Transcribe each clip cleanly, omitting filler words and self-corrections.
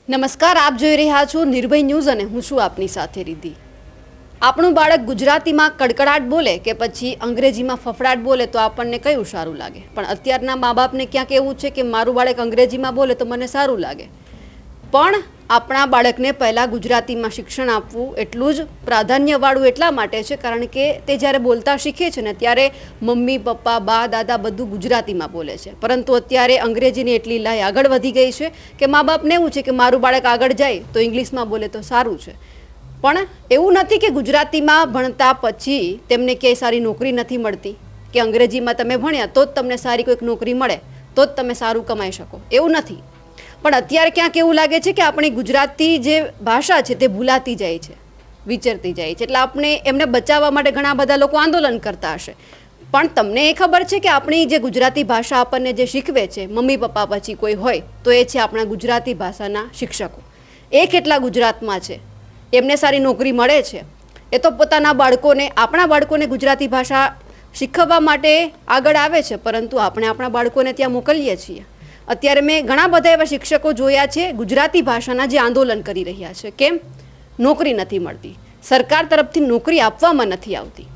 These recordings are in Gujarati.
નમસ્કાર, આપ જોઈ રહ્યા છો નિર્ભય ન્યૂઝ અને હું છું આપની સાથે રિદ્ધિ। આપણું બાળક ગુજરાતીમાં કડકડાટ બોલે કે પછી અંગ્રેજીમાં ફફડાટ બોલે તો આપણને કયું સારું લાગે? પણ અત્યારના મા બાપને ક્યાંક એવું છે કે મારું બાળક અંગ્રેજીમાં બોલે તો મને સારું લાગે, પણ આપણા બાળકને પહેલાં ગુજરાતીમાં શિક્ષણ આપવું એટલું જ પ્રાધાન્યવાળું એટલા માટે છે કારણ કે તે જ્યારે બોલતા શીખે છે ને ત્યારે મમ્મી પપ્પા બા દાદા બધું ગુજરાતીમાં બોલે છે, પરંતુ અત્યારે અંગ્રેજીની એટલી લાઈ આગળ વધી ગઈ છે કે મા બાપને એવું છે કે મારું બાળક આગળ જાય તો ઇંગ્લિશમાં બોલે તો સારું છે। પણ એવું નથી કે ગુજરાતીમાં ભણતા પછી તેમને ક્યાંય સારી નોકરી નથી મળતી કે અંગ્રેજીમાં તમે ભણ્યા તો જ તમને સારી કોઈક નોકરી મળે, તો જ તમે સારું કમાઈ શકો, એવું નથી। પણ અત્યારે ક્યાંક એવું લાગે છે કે આપણી ગુજરાતી જે ભાષા છે તે ભૂલાતી જાય છે, વિચરતી જાય છે, એટલે આપણે એમને બચાવવા માટે ઘણા બધા લોકો આંદોલન કરતા હશે। પણ તમને એ ખબર છે કે આપણી જે ગુજરાતી ભાષા આપણને જે શીખવે છે મમ્મી પપ્પા પછી કોઈ હોય તો એ છે આપણા ગુજરાતી ભાષાના શિક્ષકો। એ કેટલા ગુજરાતમાં છે, એમને સારી નોકરી મળે છે, એ તો પોતાના બાળકોને આપણા બાળકોને ગુજરાતી ભાષા શીખવવા માટે આગળ આવે છે, પરંતુ આપણે આપણા બાળકોને ત્યાં મોકલીએ છીએ। અત્યારે મેં ઘણા બધા એવા શિક્ષકો જોયા છે ગુજરાતી ભાષાના જે આંદોલન કરી રહ્યા છે, કેમ? નોકરી નથી મળતી, સરકાર તરફથી નોકરી આપવામાં નથી આવતી।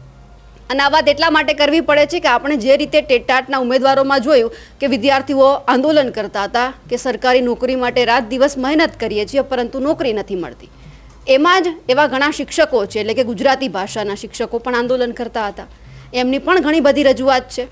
અને આ વાત એટલા માટે કરવી પડે છે કે આપણે જે રીતે ટેટાટના ઉમેદવારોમાં જોયું કે વિદ્યાર્થીઓ આંદોલન કરતા હતા કે સરકારી નોકરી માટે રાત દિવસ મહેનત કરીએ છીએ પરંતુ નોકરી નથી મળતી, એમાં જ એવા ઘણા શિક્ષકો છે એટલે કે ગુજરાતી ભાષાના શિક્ષકો પણ આંદોલન કરતા હતા, એમની પણ ઘણી બધી રજૂઆત છે।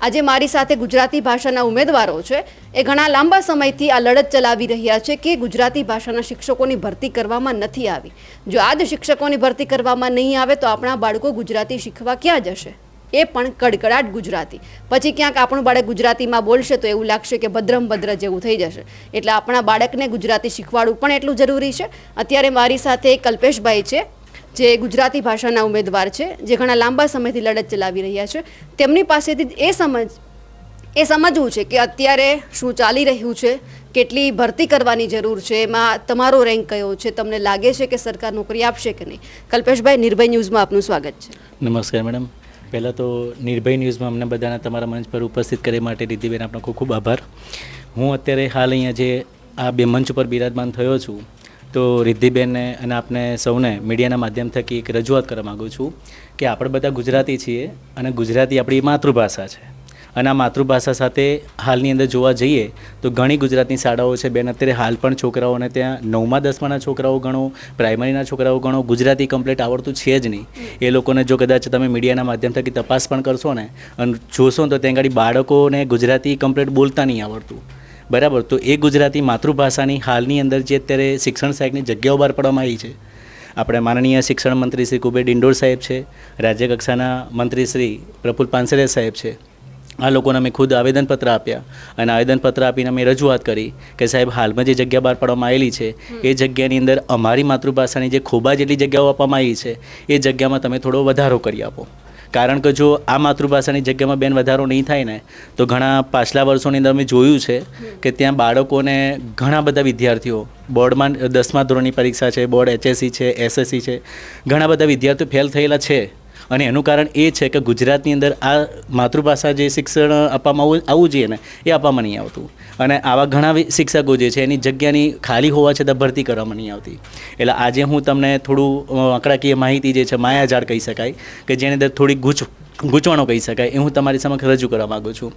આજે મારી સાથે ગુજરાતી ભાષાના ઉમેદવારો છે, એ ઘણા લાંબા સમયથી આ લડત ચલાવી રહ્યા છે કે ગુજરાતી ભાષાના શિક્ષકોની ભરતી કરવામાં નથી આવી। જો આજ શિક્ષકોની ભરતી કરવામાં નહીં આવે તો આપણા બાળકો ગુજરાતી શીખવા ક્યાં જશે? એ પણ કડકડાટ ગુજરાતી। પછી ક્યાંક આપણું બાળક ગુજરાતીમાં બોલશે તો એવું લાગશે કે ભદ્રમ ભદ્ર જેવું થઈ જશે, એટલે આપણા બાળકને ગુજરાતી શીખવાડવું પણ એટલું જરૂરી છે। અત્યારે મારી સાથે કલ્પેશભાઈ છે જે ગુજરાતી ભાષાના ઉમેદવાર છે, જે ઘણા લાંબા સમયથી લડત ચલાવી રહ્યા છે, તેમની પાસેથી એ સમજવું છે કે અત્યારે શું ચાલી રહ્યું છે, કેટલી ભરતી કરવાની જરૂર છે, એમાં તમારો રેન્ક કયો છે, તમને લાગે છે કે સરકાર નોકરી આપશે કે નહીં? કલ્પેશભાઈ, નિર્ભય ન્યૂઝમાં આપનું સ્વાગત છે। નમસ્કાર મેડમ, પહેલાં તો નિર્ભય ન્યૂઝમાં અમને બધાને તમારા મંચ પર ઉપસ્થિત કરવા માટે રિદ્ધિબેન આપનો ખૂબ ખૂબ આભાર। હું અત્યારે હાલ અહીંયા જે આ બે મંચ પર બિરાજમાન થયો છું તો રિદ્ધિબેનને અને આપને સૌને મીડિયાના માધ્યમ થકી એક રજૂઆત કરવા માગું છું કે આપણે બધા ગુજરાતી છીએ અને ગુજરાતી આપણી માતૃભાષા છે, અને આ માતૃભાષા સાથે હાલની અંદર જોવા જઈએ તો ઘણી ગુજરાતની શાળાઓ છે બેન, અત્યારે હાલ પણ છોકરાઓને ત્યાં 9મા 10માના છોકરાઓ ગણો, પ્રાઇમરીના છોકરાઓ ગણો, ગુજરાતી કમ્પ્લીટ આવડતું છે જ નહીં। એ લોકોને જો કદાચ તમે મીડિયાના માધ્યમ થકી તપાસ પણ કરશો ને અને જોશો તો ત્યાં આગળ બાળકોને ગુજરાતી કમ્પ્લીટ બોલતા નહીં આવડતું, બરાબર? તો એ ગુજરાતી માતૃભાષાની હાલની અંદર જે અત્યારે શિક્ષણ સહાયકની જગ્યાઓ બહાર પાડવામાં આવી છે, આપણે માનનીય શિક્ષણ મંત્રી શ્રી કુબેર ડિંડોર સાહેબ છે, રાજ્ય કક્ષાના મંત્રી શ્રી પ્રફુલ્લ પાનસરેયા સાહેબ છે, આ લોકોને અમે ખુદ આવેદનપત્ર આપ્યા અને આવેદનપત્ર આપીને અમે રજૂઆત કરી કે સાહેબ હાલમાં જે જગ્યા બહાર પાડવામાં આવેલી છે એ જગ્યાની અંદર અમારી માતૃભાષાની જે ખોબા જેટલી જગ્યાઓ આપવામાં આવી છે એ જગ્યામાં તમે થોડો વધારો કરી આપો, કારણ કે જો આ માતૃભાષાની જગ્યામાં બેન વધારો નહીં થાય ને તો ઘણા પાછલા વર્ષોની અંદર અમે જોયું છે કે ત્યાં બાળકોને ઘણા બધા વિદ્યાર્થીઓ બોર્ડમાં 10મા ધોરણની પરીક્ષા છે, બોર્ડ HSC છે, SSC છે, ઘણા બધા વિદ્યાર્થીઓ ફેલ થયેલા છે, અને એનું કારણ એ છે કે ગુજરાતની અંદર આ માતૃભાષા જે શિક્ષણ આપવામાં આવવું જોઈએ ને એ આપવામાં નહીં આવતું, અને આવા ઘણા શિક્ષકો જે છે એની જગ્યાની ખાલી હોવા છતાં ભરતી કરવામાં નહીં આવતી। એટલે આજે હું તમને થોડું આંકડાકીય માહિતી જે છે, માયાજાળ કહી શકાય કે જેની અંદર થોડી ગૂંચવણો કહી શકાય એ હું તમારી સમક્ષ રજૂ કરવા માગું છું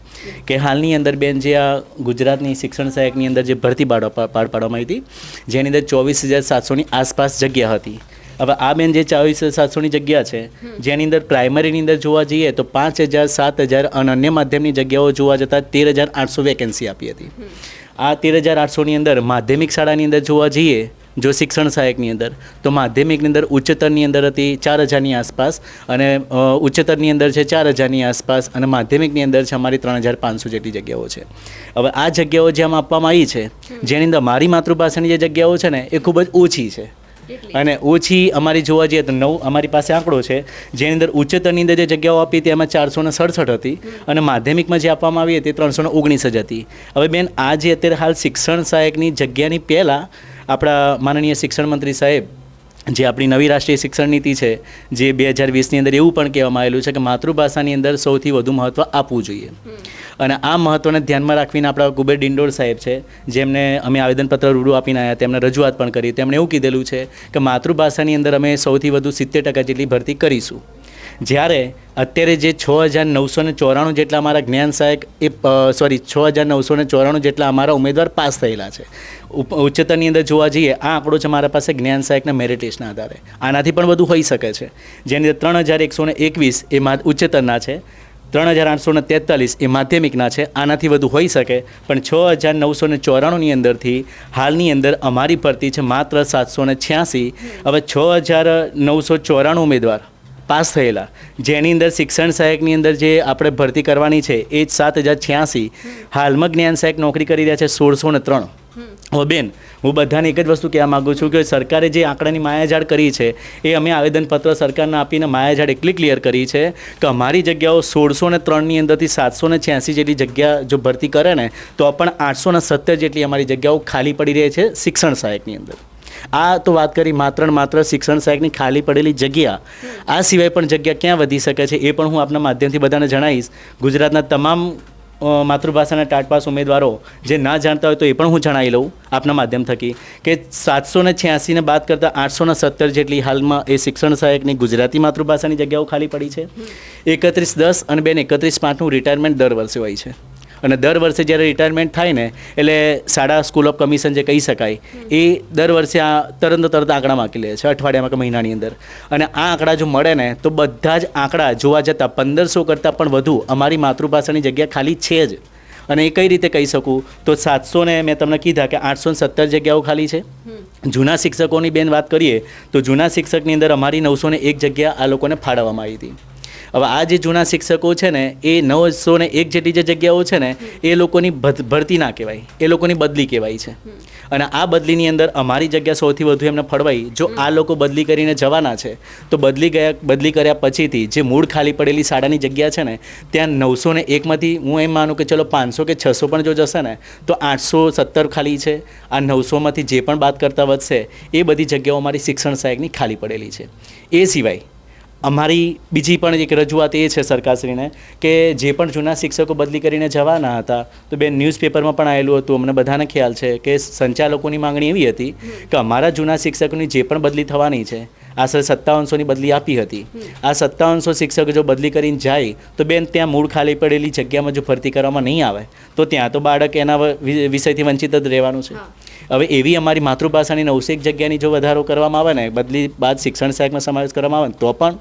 કે હાલની અંદર બેન જે આ ગુજરાતની શિક્ષણ સહાયકની અંદર જે ભરતી પાર પાડવામાં આવી હતી જેની અંદર 24,700ની આસપાસ જગ્યા હતી। હવે આ બેન જે 24,700ની જગ્યા છે જેની અંદર પ્રાઇમરીની અંદર જોવા જઈએ તો 5,000, 7,000 અને અન્ય માધ્યમની જગ્યાઓ જોવા જતાં 13,800 વેકેન્સી આપી હતી। આ 13,800ની અંદર માધ્યમિક શાળાની અંદર જોવા જઈએ જો શિક્ષણ સહાયકની અંદર તો માધ્યમિકની અંદર ઉચ્ચતરની અંદર હતી 4,000ની આસપાસ, અને ઉચ્ચતરની અંદર છે 4,000ની આસપાસ, અને માધ્યમિકની અંદર છે અમારી 3,500 જેટલી જગ્યાઓ છે। હવે આ જગ્યાઓ જેમ આપવામાં આવી છે જેની અંદર મારી માતૃભાષાની જે જગ્યાઓ છે ને એ ખૂબ જ ઓછી છે, અને ઓછી અમારી જોવા જઈએ તો 9 અમારી પાસે આંકડો છે જેની અંદર ઉચ્ચતરની અંદર જે જગ્યાઓ આપી હતી એમાં 467 હતી, અને માધ્યમિકમાં જે આપવામાં આવી હતી 319 જ હતી। હવે બેન આ જે અત્યારે હાલ શિક્ષણ સહાયકની જગ્યાની પહેલાં આપણા માનનીય શિક્ષણ મંત્રી સાહેબ જે આપણી નવી રાષ્ટ્રીય શિક્ષણ નીતિ છે જે 2020ની અંદર એવું પણ કહેવામાં આવેલું છે કે માતૃભાષાની અંદર સૌથી વધુ મહત્ત્વ આપવું જોઈએ. અને આ મહત્ત્વને ધ્યાનમાં રાખીને આપણા કુબેર ડિંડોર સાહેબ છે, જેમને અમે આવેદનપત્ર રૂબરૂ આપીને આવ્યા, તેમને રજૂઆત પણ કરી. તેમણે એવું કીધેલું છે કે માતૃભાષાની અંદર અમે સૌથી વધુ 70% જેટલી ભરતી કરીશું. જ્યારે અત્યારે જે 6,994 જેટલા અમારા જ્ઞાન સહાયક 6,994 જેટલા અમારા ઉમેદવાર પાસ થયેલા છે. ઉચ્ચતરની અંદર જોવા જઈએ આ આંકડો છે મારા પાસે જ્ઞાન સહાયકના મેરિટ લિસ્ટના આધારે. આનાથી પણ વધુ હોઈ શકે છે, જેની અંદર 3,121 એ ઉચ્ચતરના છે, 3,843 એ માધ્યમિકના છે. આનાથી વધુ હોઈ શકે, પણ 6,994ની અંદરથી હાલની અંદર અમારી ભરતી છે માત્ર 786. હવે 6,994 ઉમેદવાર પાસ થયેલા, જેની અંદર શિક્ષણ સહાયકની અંદર જે આપણે ભરતી કરવાની છે એ 7,086. હાલમાં જ્ઞાન સહાયક નોકરી કરી રહ્યા છે 1,603. હવે બેન, હું બધાને એક જ વસ્તુ કહેવા માગું છું કે સરકારે જે આંકડાની માયાજાળ કરી છે એ અમે આવેદનપત્ર સરકારને આપીને માયાજાળ એટલી ક્લિયર કરી છે કે અમારી જગ્યાઓ 1,603ની અંદરથી 786 જેટલી જગ્યા જો ભરતી કરે ને તો પણ 870 જેટલી અમારી જગ્યાઓ ખાલી પડી રહી છે શિક્ષણ સહાયકની અંદર. આ તો વાત કરી માત્ર ને માત્ર શિક્ષણ સહાયકની ખાલી પડેલી જગ્યા. આ સિવાય પણ જગ્યા ક્યાં વધી શકે છે એ પણ હું આપના માધ્યમથી બધાને જણાવીશ. ગુજરાતના તમામ માતૃભાષાના ટાટપાસ ઉમેદવારો જે ના જાણતા હોય તો એ પણ હું જણાવી લઉં આપના માધ્યમ થકી કે 786ને બાદ કરતાં 870 જેટલી હાલમાં એ શિક્ષણ સહાયકની ગુજરાતી માતૃભાષાની જગ્યાઓ ખાલી પડી છે. 31/10 અને બેન 31/5નું રિટાયરમેન્ટ દર વર્ષે હોય છે. અને દર વર્ષે જ્યારે રિટાયરમેન્ટ થાય ને એટલે શાળા સ્કૂલ ઓફ કમિશન જે કહી શકાય એ દર વર્ષે આ તરત આંકડા માગી લે છે અઠવાડિયામાં કે મહિનાની અંદર. અને આ આંકડા જો મળે ને તો બધા જ આંકડા જોવા જતાં 1500 કરતાં પણ વધુ અમારી માતૃભાષાની જગ્યા ખાલી છે જ. અને એ કઈ રીતે કહી શકું તો 700 ને મેં તમને કીધા કે 870 જગ્યાઓ ખાલી છે. જૂના શિક્ષકોની બેન વાત કરીએ તો જૂના શિક્ષકની અંદર અમારી 901 જગ્યા આ લોકોને ફાળવવામાં આવી હતી. હવે આ જે જૂના શિક્ષકો છે ને એ 901 જેટલી જે જગ્યાઓ છે ને એ લોકોની ભરતી ના કહેવાય, એ લોકોની બદલી કહેવાય છે. અને આ બદલીની અંદર અમારી જગ્યા સૌથી વધુ એમને ફળવાઈ. જો આ લોકો બદલી કરીને જવાના છે તો બદલી કર્યા પછીથી જે મૂળ ખાલી પડેલી શાળાની જગ્યા છે ને ત્યાં 901માંથી હું એમ માનું કે ચલો 500 કે 600 પણ જો જશે ને તો 870 ખાલી છે. આ 900માંથી જે પણ બાદ કરતાં વધશે એ બધી જગ્યાઓ અમારી શિક્ષણ સહાયકની ખાલી પડેલી છે. એ સિવાય અમારી બીજી પણ એક રજૂઆત એ છે સરકારશ્રીને કે જે પણ જૂના શિક્ષકો બદલી કરીને જવાના હતા તો બેન ન્યૂઝપેપરમાં પણ આવેલું હતું, અમને બધાને ખ્યાલ છે કે સંચાલકોની માંગણી એવી હતી કે અમારા જૂના શિક્ષકોની જે પણ બદલી થવાની છે આશરે 5700ની બદલી આપી હતી. આ 5700 શિક્ષકો જો બદલી કરીને જાય તો બેન ત્યાં મૂળ ખાલી પડેલી જગ્યામાં જો ભરતી કરવામાં નહીં આવે તો ત્યાં તો બાળક એના વિષયથી વંચિત જ રહેવાનું છે. હવે એવી અમારી માતૃભાષાની 901 જગ્યાની જો વધારો કરવામાં આવે ને બદલી બાદ શિક્ષણ સહાયકમાં સમાવેશ કરવામાં આવે તો પણ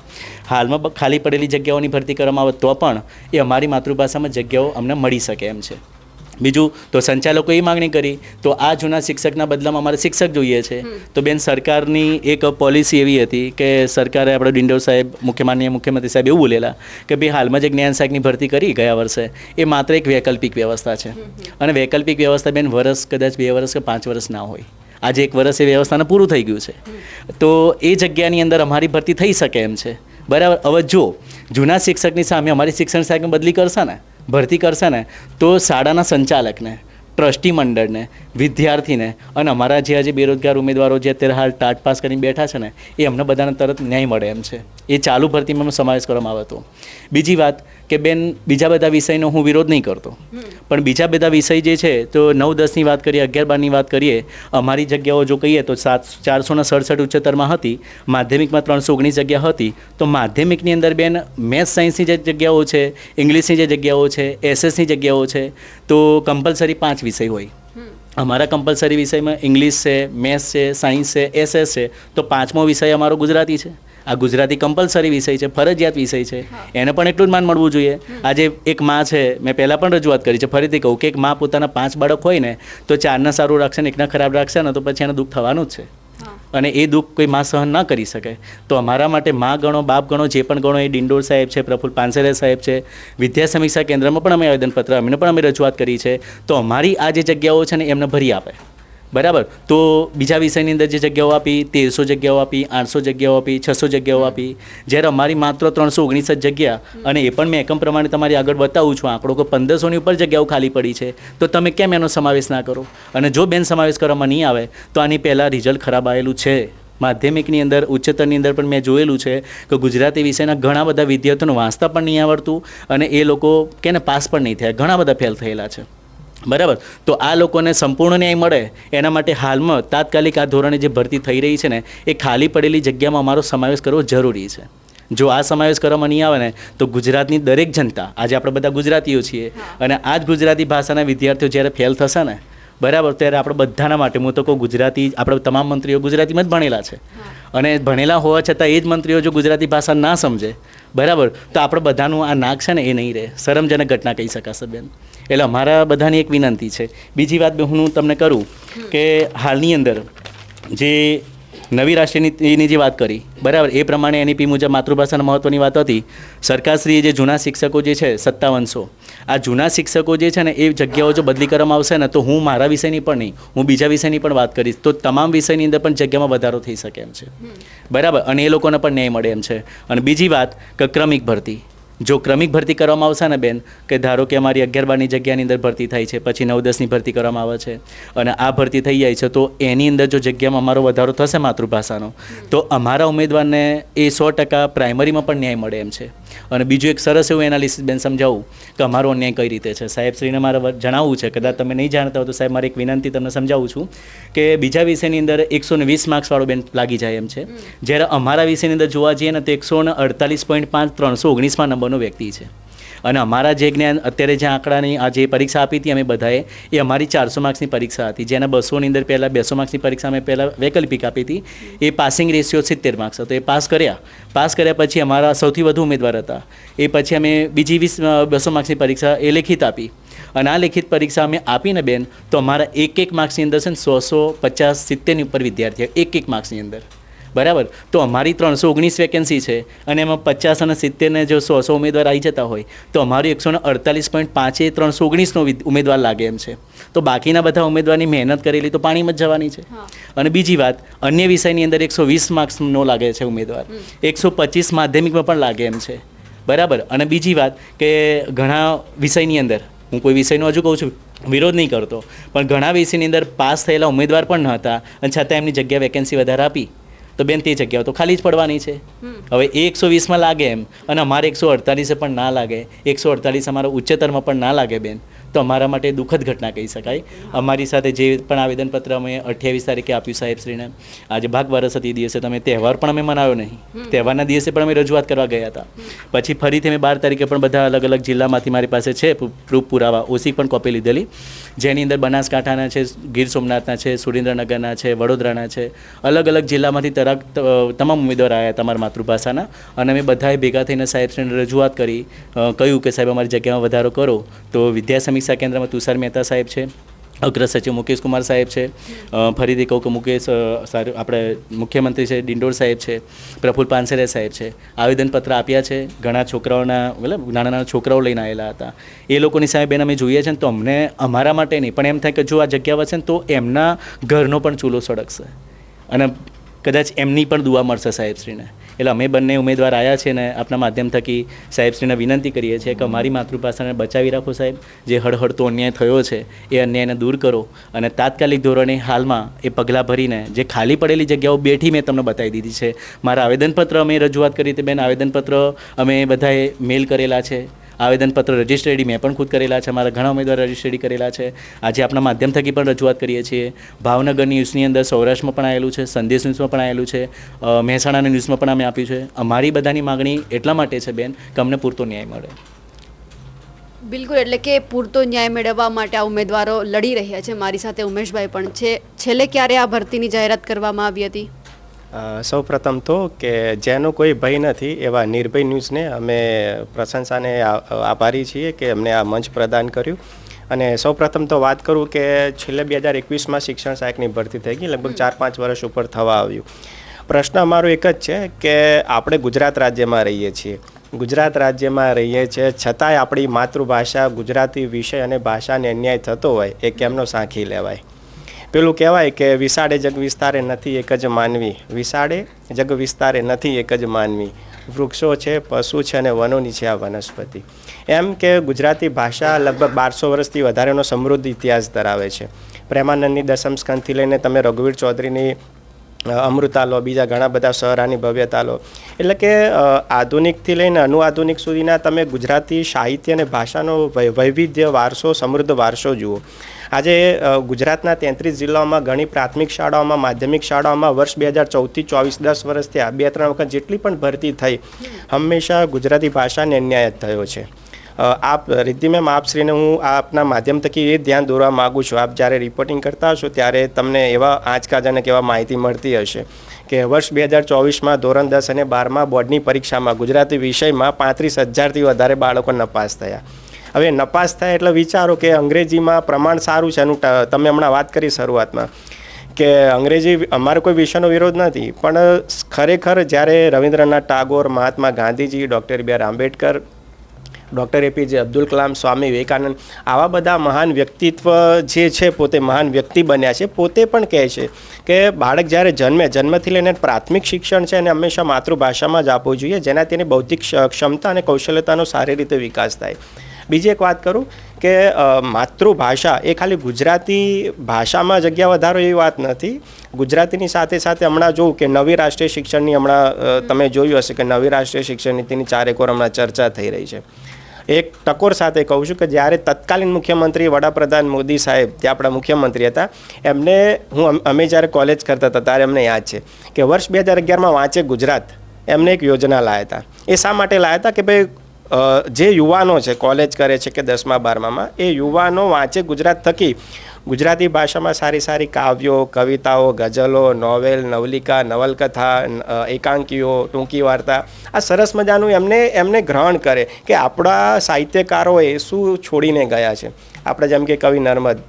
હાલમાં ખાલી પડેલી જગ્યાઓની ભરતી કરવામાં આવે તો પણ એ અમારી માતૃભાષામાં જગ્યાઓ અમને મળી શકે એમ છે. બીજું તો સંચાલકો એ માગણી કરી તો આ જૂના શિક્ષકના બદલામાં અમારે શિક્ષક જોઈએ છે. તો બેન સરકારની એક પોલિસી એવી હતી કે સરકારે આપણે ડિંડોર સાહેબ માનનીય મુખ્યમંત્રી સાહેબ એવું બોલેલા કે ભાઈ હાલમાં જે જ્ઞાન સહાયકની ભરતી કરી ગયા વર્ષે એ માત્ર એક વૈકલ્પિક વ્યવસ્થા છે. અને વૈકલ્પિક વ્યવસ્થા બેન વર્ષ કદાચ 2 વર્ષ કે 5 વર્ષ ના હોય. આજે 1 વર્ષ એ વ્યવસ્થાને પૂરું થઈ ગયું છે તો એ જગ્યાની અંદર અમારી ભરતી થઈ શકે એમ છે. બરાબર. હવે જો જૂના શિક્ષકની સામે અમારી શિક્ષણ સહાયકની બદલી કરશે ને ભરતી કરશે ને તો શાળાના સંચાલકને, ટ્રસ્ટી મંડળને, વિદ્યાર્થીને અને અમારા જે આજે બેરોજગાર ઉમેદવારો જે અત્યારે હાલ ટાટ પાસ કરીને બેઠા છે ને એ અમને બધાને તરત ન્યાય મળે એમ છે. એ ચાલુ ભરતીમાં સમાવેશ કરવામાં આવે તો. બીજી વાત કે બેન બીજા બધા વિષયનો હું વિરોધ નહીં કરતો, પણ બીજા બધા વિષય જે છે તો 9-10ની વાત કરીએ, 11-12ની વાત કરીએ, અમારી જગ્યાઓ જો કહીએ તો 467 ઉચ્ચતરમાં હતી, માધ્યમિકમાં 319 જગ્યા હતી. તો માધ્યમિકની અંદર બેન મેથ્સ સાયન્સની જે જગ્યાઓ છે, ઇંગ્લિશની જે જગ્યાઓ છે, એસએસની જગ્યાઓ છે તો કમ્પલસરી 5 વિષય હોય. અમારા કમ્પલસરી વિષયમાં ઇંગ્લિશ છે, મેથ્સ છે, સાયન્સ છે, એસએસ છે. તો 5મો વિષય અમારો ગુજરાતી છે. આ ગુજરાતી કમ્પલસરી વિષય છે, ફરજિયાત વિષય છે, એને પણ એટલું જ માન મળવું જોઈએ. આજે એક માં છે, મેં પહેલાં પણ રજૂઆત કરી છે, ફરીથી કહું કે એક માં પોતાના 5 બાળક હોય ને તો 4ને સારું રાખશે ને 1ને ખરાબ રાખશે ને તો પછી એને દુઃખ થવાનું જ છે. અને એ દુઃખ કોઈ માં સહન ના કરી શકે. તો અમારા માટે માં ગણો, બાપ ગણો, જે પણ ગણો, એ ડિંડોર સાહેબ છે, પ્રફુલ્લ પાનસેરે સાહેબ છે, વિદ્યા સમીક્ષા કેન્દ્રમાં પણ અમે આવેદનપત્ર અમને પણ અમે રજૂઆત કરી છે. તો અમારી આ જે જગ્યાઓ છે ને એમને ભરી આપે. બરાબર. તો બીજા વિષયની અંદર જે જગ્યાઓ આપી 1300 જગ્યાઓ આપી, 800 જગ્યાઓ આપી, 600 જગ્યાઓ આપી, જ્યારે અમારી માત્ર 319 જગ્યા. અને એ પણ મેં એકમ પ્રમાણે તમારી આગળ બતાવું છું આંકડો કે 1500ની ઉપર જગ્યાઓ ખાલી પડી છે. તો તમે કેમ એનો સમાવેશ ના કરો? અને જો બેન સમાવેશ કરવામાં નહીં આવે તો આની પહેલાં રિઝલ્ટ ખરાબ આવેલું છે. માધ્યમિકની અંદર ઉચ્ચતરની અંદર પણ મેં જોયેલું છે કે ગુજરાતી વિષયના ઘણા બધા વિદ્યાર્થીઓને વાંચતા પણ નહીં આવડતું અને એ લોકો કે ને પાસ પણ નહીં થયા, ઘણા બધા ફેલ થયેલા છે. બરાબર, તો આ લોકોને સંપૂર્ણ ન્યાય મળે એના માટે હાલમાં તાત્કાલિક આ ધોરણે જે ભરતી થઈ રહી છે ને એ ખાલી પડેલી જગ્યામાં અમારો સમાવેશ કરવો જરૂરી છે. જો આ સમાવેશ કરવામાં નહીં આવે ને તો ગુજરાતની દરેક જનતા, આજે આપણે બધા ગુજરાતીઓ છીએ અને આ જ ગુજરાતી ભાષાના વિદ્યાર્થીઓ જ્યારે ફેલ થશે ને, બરાબર, ત્યારે આપણે બધાના માટે, હું તો કહું ગુજરાતી, આપણે તમામ મંત્રીઓ ગુજરાતીમાં જ ભણેલા છે અને ભણેલા હોવા છતાં એ જ મંત્રીઓ જો ગુજરાતી ભાષા ના સમજે, બરાબર, તો આપણે બધાનું આ નાક છે ને એ નહીં રહે, શરમજનક ઘટના કહી શકાશે બેન. એટલે અમારા બધાની એક વિનંતી છે. બીજી વાત હું તમને કરું કે હાલની અંદર જે નવી રાષ્ટ્રીય નીતિની જે વાત કરી, બરાબર, એ પ્રમાણે એનઈપી મુજબ માતૃભાષાના મહત્ત્વની વાત હતી. સરકારશ્રીએ જે જૂના શિક્ષકો જે છે 5700, આ જૂના શિક્ષકો જે છે ને એ જગ્યાઓ જો બદલી કરવામાં આવશે ને તો હું મારા વિષયની પણ નહીં, હું બીજા વિષયની પણ વાત કરીશ તો તમામ વિષયની અંદર પણ જગ્યામાં વધારો થઈ શકે એમ છે, બરાબર, અને એ લોકોને પણ ન્યાય મળે એમ છે. અને બીજી વાત કે ક્રમિક ભરતી, જો ક્રમિક ભરતી કરવામાં આવશે ને બેન, કે ધારો કે અમારી 11-12ની જગ્યાની અંદર ભરતી થાય છે, પછી 9-10ની ભરતી કરવામાં આવે છે અને આ ભરતી થઈ જાય છે, તો એની અંદર જો જગ્યામાં અમારો વધારો થશે માતૃભાષાનો તો અમારા ઉમેદવારને એ 100% પ્રાઇમરીમાં પણ ન્યાય મળે એમ છે. અને બીજું એક સરસ એવું એનાલિસિસ બેન સમજાવું કે અમારો અન્યાય કઈ રીતે છે. સાહેબશ્રીને મારે જણાવવું છે, કદાચ તમે નહીં જાણતા હો તો સાહેબ મારી એક વિનંતી તમને સમજાવું છું કે બીજા વિષયની અંદર 120 માર્ક્સવાળો બેન લાગી જાય એમ છે, જ્યારે અમારા વિષયની અંદર જોવા જઈએ ને તો 148.5 319માં નંબરનો વ્યક્તિ છે. અને અમારા જે જ્ઞાન અત્યારે જે આંકડાની આ જે પરીક્ષા આપી હતી અમે બધાએ, એ અમારી 400 માર્ક્સની પરીક્ષા હતી, જેના 200ની અંદર પહેલાં 200 માર્ક્સની પરીક્ષા અમે પહેલાં વૈકલ્પિક આપી હતી. એ પાસિંગ રેશિયો 70 માર્ક્સ હતો, એ પાસ કર્યા પછી અમારા સૌથી વધુ ઉમેદવાર હતા. એ પછી અમે બીજી 200 માર્ક્સની પરીક્ષા એ લેખિત આપી અને આ લેખિત પરીક્ષા અમે આપીને બેન તો અમારા એક માર્ક્સની અંદર છે ને 150 70ની ઉપર વિદ્યાર્થીઓ એક માર્ક્સની અંદર, બરાબર. તો અમારી 319 વેકેન્સી છે અને એમાં 50 અને 70ને જો 100 ઉમેદવાર આવી જતા હોય તો અમારી 148.5 એ 319નો ઉમેદવાર લાગે એમ છે. તો બાકીના બધા ઉમેદવારની મહેનત કરેલી તો પાણીમાં જ જવાની છે. અને બીજી વાત, અન્ય વિષયની અંદર 120 માર્ક્સનો લાગે છે ઉમેદવાર, 125 માધ્યમિકમાં પણ લાગે એમ છે, બરાબર. અને બીજી વાત કે ઘણા વિષયની અંદર, હું કોઈ વિષયનો હજુ કહું છું વિરોધ નહીં કરતો, પણ ઘણા વિષયની અંદર પાસ થયેલા ઉમેદવાર પણ ન હતા અને છતાં એમની જગ્યા વેકેન્સી વધારે આપી તો બેન તે જગ્યાઓ તો ખાલી જ પડવાની છે. હવે એ 120માં લાગે એમ અને અમારે 148 પણ ના લાગે, 148 અમારા ઉચ્ચતરમાં પણ ના લાગે બેન, તો અમારા માટે દુઃખદ ઘટના કહી શકાય. અમારી સાથે જે પણ આવેદનપત્ર અમે 28 તારીખે આપ્યું સાહેબશ્રીને, આજે ભાગ વરસ હતી, દિવસે તમે તહેવાર પણ અમે મનાવ્યો નહીં, તહેવારના દિવસે પણ અમે રજૂઆત કરવા ગયા હતા. પછી ફરીથી અમે 12 તારીખે પણ બધા અલગ અલગ જિલ્લામાંથી મારી પાસે છે પ્રૂફ પુરાવા, ઓસી પણ કોપી લીધેલી, જેની અંદર બનાસકાંઠાના છે, ગીર સોમનાથના છે, સુરેન્દ્રનગરના છે, વડોદરાના છે, અલગ અલગ જિલ્લામાંથી તમામ ઉમેદવાર આવ્યા તમારા માતૃભાષાના. અને અમે બધાએ ભેગા થઈને સાહેબશ્રીને રજૂઆત કરી, કહ્યું કે સાહેબ અમારી જગ્યામાં વધારો કરો. તો વિદ્યા સમીક્ષા કેન્દ્રમાં તુષાર મહેતા સાહેબ છે, અગ્ર સચિવ મુકેશ કુમાર સાહેબ છે, ફરીથી કહું કે મુકેશ આપણે મુખ્યમંત્રી છે ડિંડોર સાહેબ છે, પ્રફુલ્લ પાનસેરિયા સાહેબ છે, આવેદનપત્ર આપ્યા છે. ઘણા છોકરાઓના મતલબ નાના છોકરાઓ લઈને આવેલા હતા, એ લોકોની સામે બેન અમે જોઈએ છે ને તો અમને અમારા માટે નહીં પણ એમ થાય કે જો આ જગ્યા વધશે ને તો એમના ઘરનો પણ ચૂલો સળગશે અને કદાચ એમની પણ દુઆ મળશે સાહેબશ્રીને. એટલે અમે બંને ઉમેદવાર આવ્યા છે ને આપના માધ્યમ થકી સાહેબશ્રીને વિનંતી કરીએ છીએ કે અમારી માતૃભાષાને બચાવી રાખો સાહેબ. જે હળહળતો અન્યાય થયો છે એ અન્યાયને દૂર કરો અને તાત્કાલિક ધોરણે હાલમાં એ પગલાં ભરીને જે ખાલી પડેલી જગ્યાઓ બેઠી મેં તમને બતાવી દીધી છે. મારા આવેદનપત્ર અમે રજૂઆત કરી હતી બેન, આવેદનપત્ર અમે બધાએ મેલ કરેલા છે, આવેદનપત્ર રજિસ્ટ્રેડી મેં પણ ખુદ કરેલા છે, મારા ઘણા ઉમેદવાર રજિસ્ટ્રેડી કરેલા છે. આજે આપણા માધ્યમ થકી પણ રજૂઆત કરીએ છીએ. ભાવનગર ન્યૂઝની અંદર સૌરાષ્ટ્રમાં પણ આવેલું છે, સંદેશ ન્યૂઝમાં પણ આવેલું છે, મહેસાણાના ન્યૂઝમાં પણ અમે આપ્યું છે. અમારી બધાની માગણી એટલા માટે છે બેન કે અમને પૂરતો ન્યાય મળે. બિલકુલ, એટલે કે પૂરતો ન્યાય મેળવવા માટે આ ઉમેદવારો લડી રહ્યા છે. મારી સાથે ઉમેશભાઈ પણ છે. છેલ્લે ક્યારે આ ભરતીની જાહેરાત કરવામાં આવી હતી? સૌ પ્રથમ તો કે જેનો કોઈ ભય નથી એવા નિર્ભય ન્યૂઝને અમે પ્રશંસાને આભારી છીએ કે અમને આ મંચ પ્રદાન કર્યું. અને સૌ પ્રથમ તો વાત કરું કે છેલ્લે 2021માં શિક્ષણ સહાયકની ભરતી થઈ ગઈ, લગભગ 4-5 વર્ષ ઉપર થવા આવ્યું. પ્રશ્ન અમારો એક જ છે કે આપણે ગુજરાત રાજ્યમાં રહીએ છીએ, ગુજરાત રાજ્યમાં રહીએ છીએ છતાંય આપણી માતૃભાષા ગુજરાતી વિષય અને ભાષાને અન્યાય થતો હોય એ કેમનો સાંખી લેવાય? પેલું કહેવાય કે વિસાડે જગ વિસ્તારે નથી એક જ માનવી, વિસાડે જગ વિસ્તારે નથી એક જ માનવી, વૃક્ષો છે, પશુ છે અને વનોની છે આ વનસ્પતિ. એમ કે ગુજરાતી ભાષા લગભગ 1200 વર્ષથી વધારેનો સમૃદ્ધ ઇતિહાસ ધરાવે છે. પ્રેમાનંદની દસમ સ્કંદથી લઈને તમે રઘુવીર ચૌધરીની અમૃતા લો, બીજા ઘણા બધા સહરાની ભવ્યતા લો. એટલે કે આધુનિકથી લઈને અનુઆધુનિક સુધીના તમે ગુજરાતી સાહિત્ય અને ભાષાનો વૈવિધ્ય વારસો, સમૃદ્ધ વારસો જુઓ. આજે ગુજરાતના 33 જિલ્લાઓમાં ઘણી પ્રાથમિક શાળાઓમાં, માધ્યમિક શાળાઓમાં વર્ષ 2014થી 24 10 વર્ષ થયા, 2-3 વખત જેટલી પણ ભરતી થઈ, હંમેશા ગુજરાતી ભાષાને અન્યાય જ થયો છે. આપ રિદ્ધિ મેમ, આપશ્રીને હું આપના માધ્યમ થકી એ ધ્યાન દોરવા માગું છું, આપ જ્યારે રિપોર્ટિંગ કરતા હશો ત્યારે તમને એવા આંચકાજનક એવા માહિતી મળતી હશે કે વર્ષ 2024માં ધોરણ 10 અને 12માં બોર્ડની પરીક્ષામાં ગુજરાતી વિષયમાં 35,000થી વધારે બાળકો નપાસ થયા. હવે નપાસ થાય એટલે વિચારો કે અંગ્રેજીમાં પ્રમાણ સારું છે, એનું તમે હમણાં વાત કરી શરૂઆતમાં કે અંગ્રેજી અમારો કોઈ વિષયનો વિરોધ નથી, પણ ખરેખર જ્યારે Rabindranath Tagore, Mahatma Gandhiji, doctor B R Ambedkar, doctor APJ Abdul Kalam, Swami Vivekananda, આવા બધા મહાન વ્યક્તિત્વ જે છે, પોતે મહાન વ્યક્તિ બન્યા છે, પોતે પણ કહે છે કે બાળક જ્યારે જન્મથી લઈને પ્રાથમિક શિક્ષણ છે એને હંમેશા માતૃભાષામાં જ આપવું જોઈએ, જેના તેની બૌદ્ધિક ક્ષમતા અને કૌશલ્યતાનો સારી રીતે વિકાસ થાય. બીજી એક વાત કરું કે માતૃભાષા એ ખાલી ગુજરાતી ભાષામાં જગ્યા વધારો એવી વાત નથી. ગુજરાતીની સાથે સાથે હમણાં જોઉં કે નવી રાષ્ટ્રીય શિક્ષણની હમણાં તમે જોયું હશે કે નવી રાષ્ટ્રીય શિક્ષણ નીતિની ચારેકોર હમણાં ચર્ચા થઈ રહી છે. એક ટકોર સાથે કહું છું કે જ્યારે તત્કાલીન મુખ્યમંત્રી વડાપ્રધાન મોદી સાહેબ, જે આપણા મુખ્યમંત્રી હતા, એમને અમે જ્યારે કોલેજ કરતા હતા ત્યારે અમને યાદ છે કે વર્ષ 2011માં વાંચે ગુજરાત એમને એક યોજના લાવ્યા હતા. એ શા માટે લાવ્યા હતા કે ભાઈ જે યુવાનો છે, કોલેજ કરે છે કે 10મા 12મામાં, એ યુવાનો વાંચે ગુજરાત થકી ગુજરાતી ભાષામાં સારી સારી કાવ્યો, કવિતાઓ, ગઝલો, નોવેલ, નવલિકા, નવલકથા, એકાંકીઓ, ટૂંકી વાર્તા, આ સરસ મજાનું એમને ગ્રહણ કરે કે આપણા સાહિત્યકારોએ શું છોડીને ગયા છે. આપણે જેમ કે કવિ નર્મદ,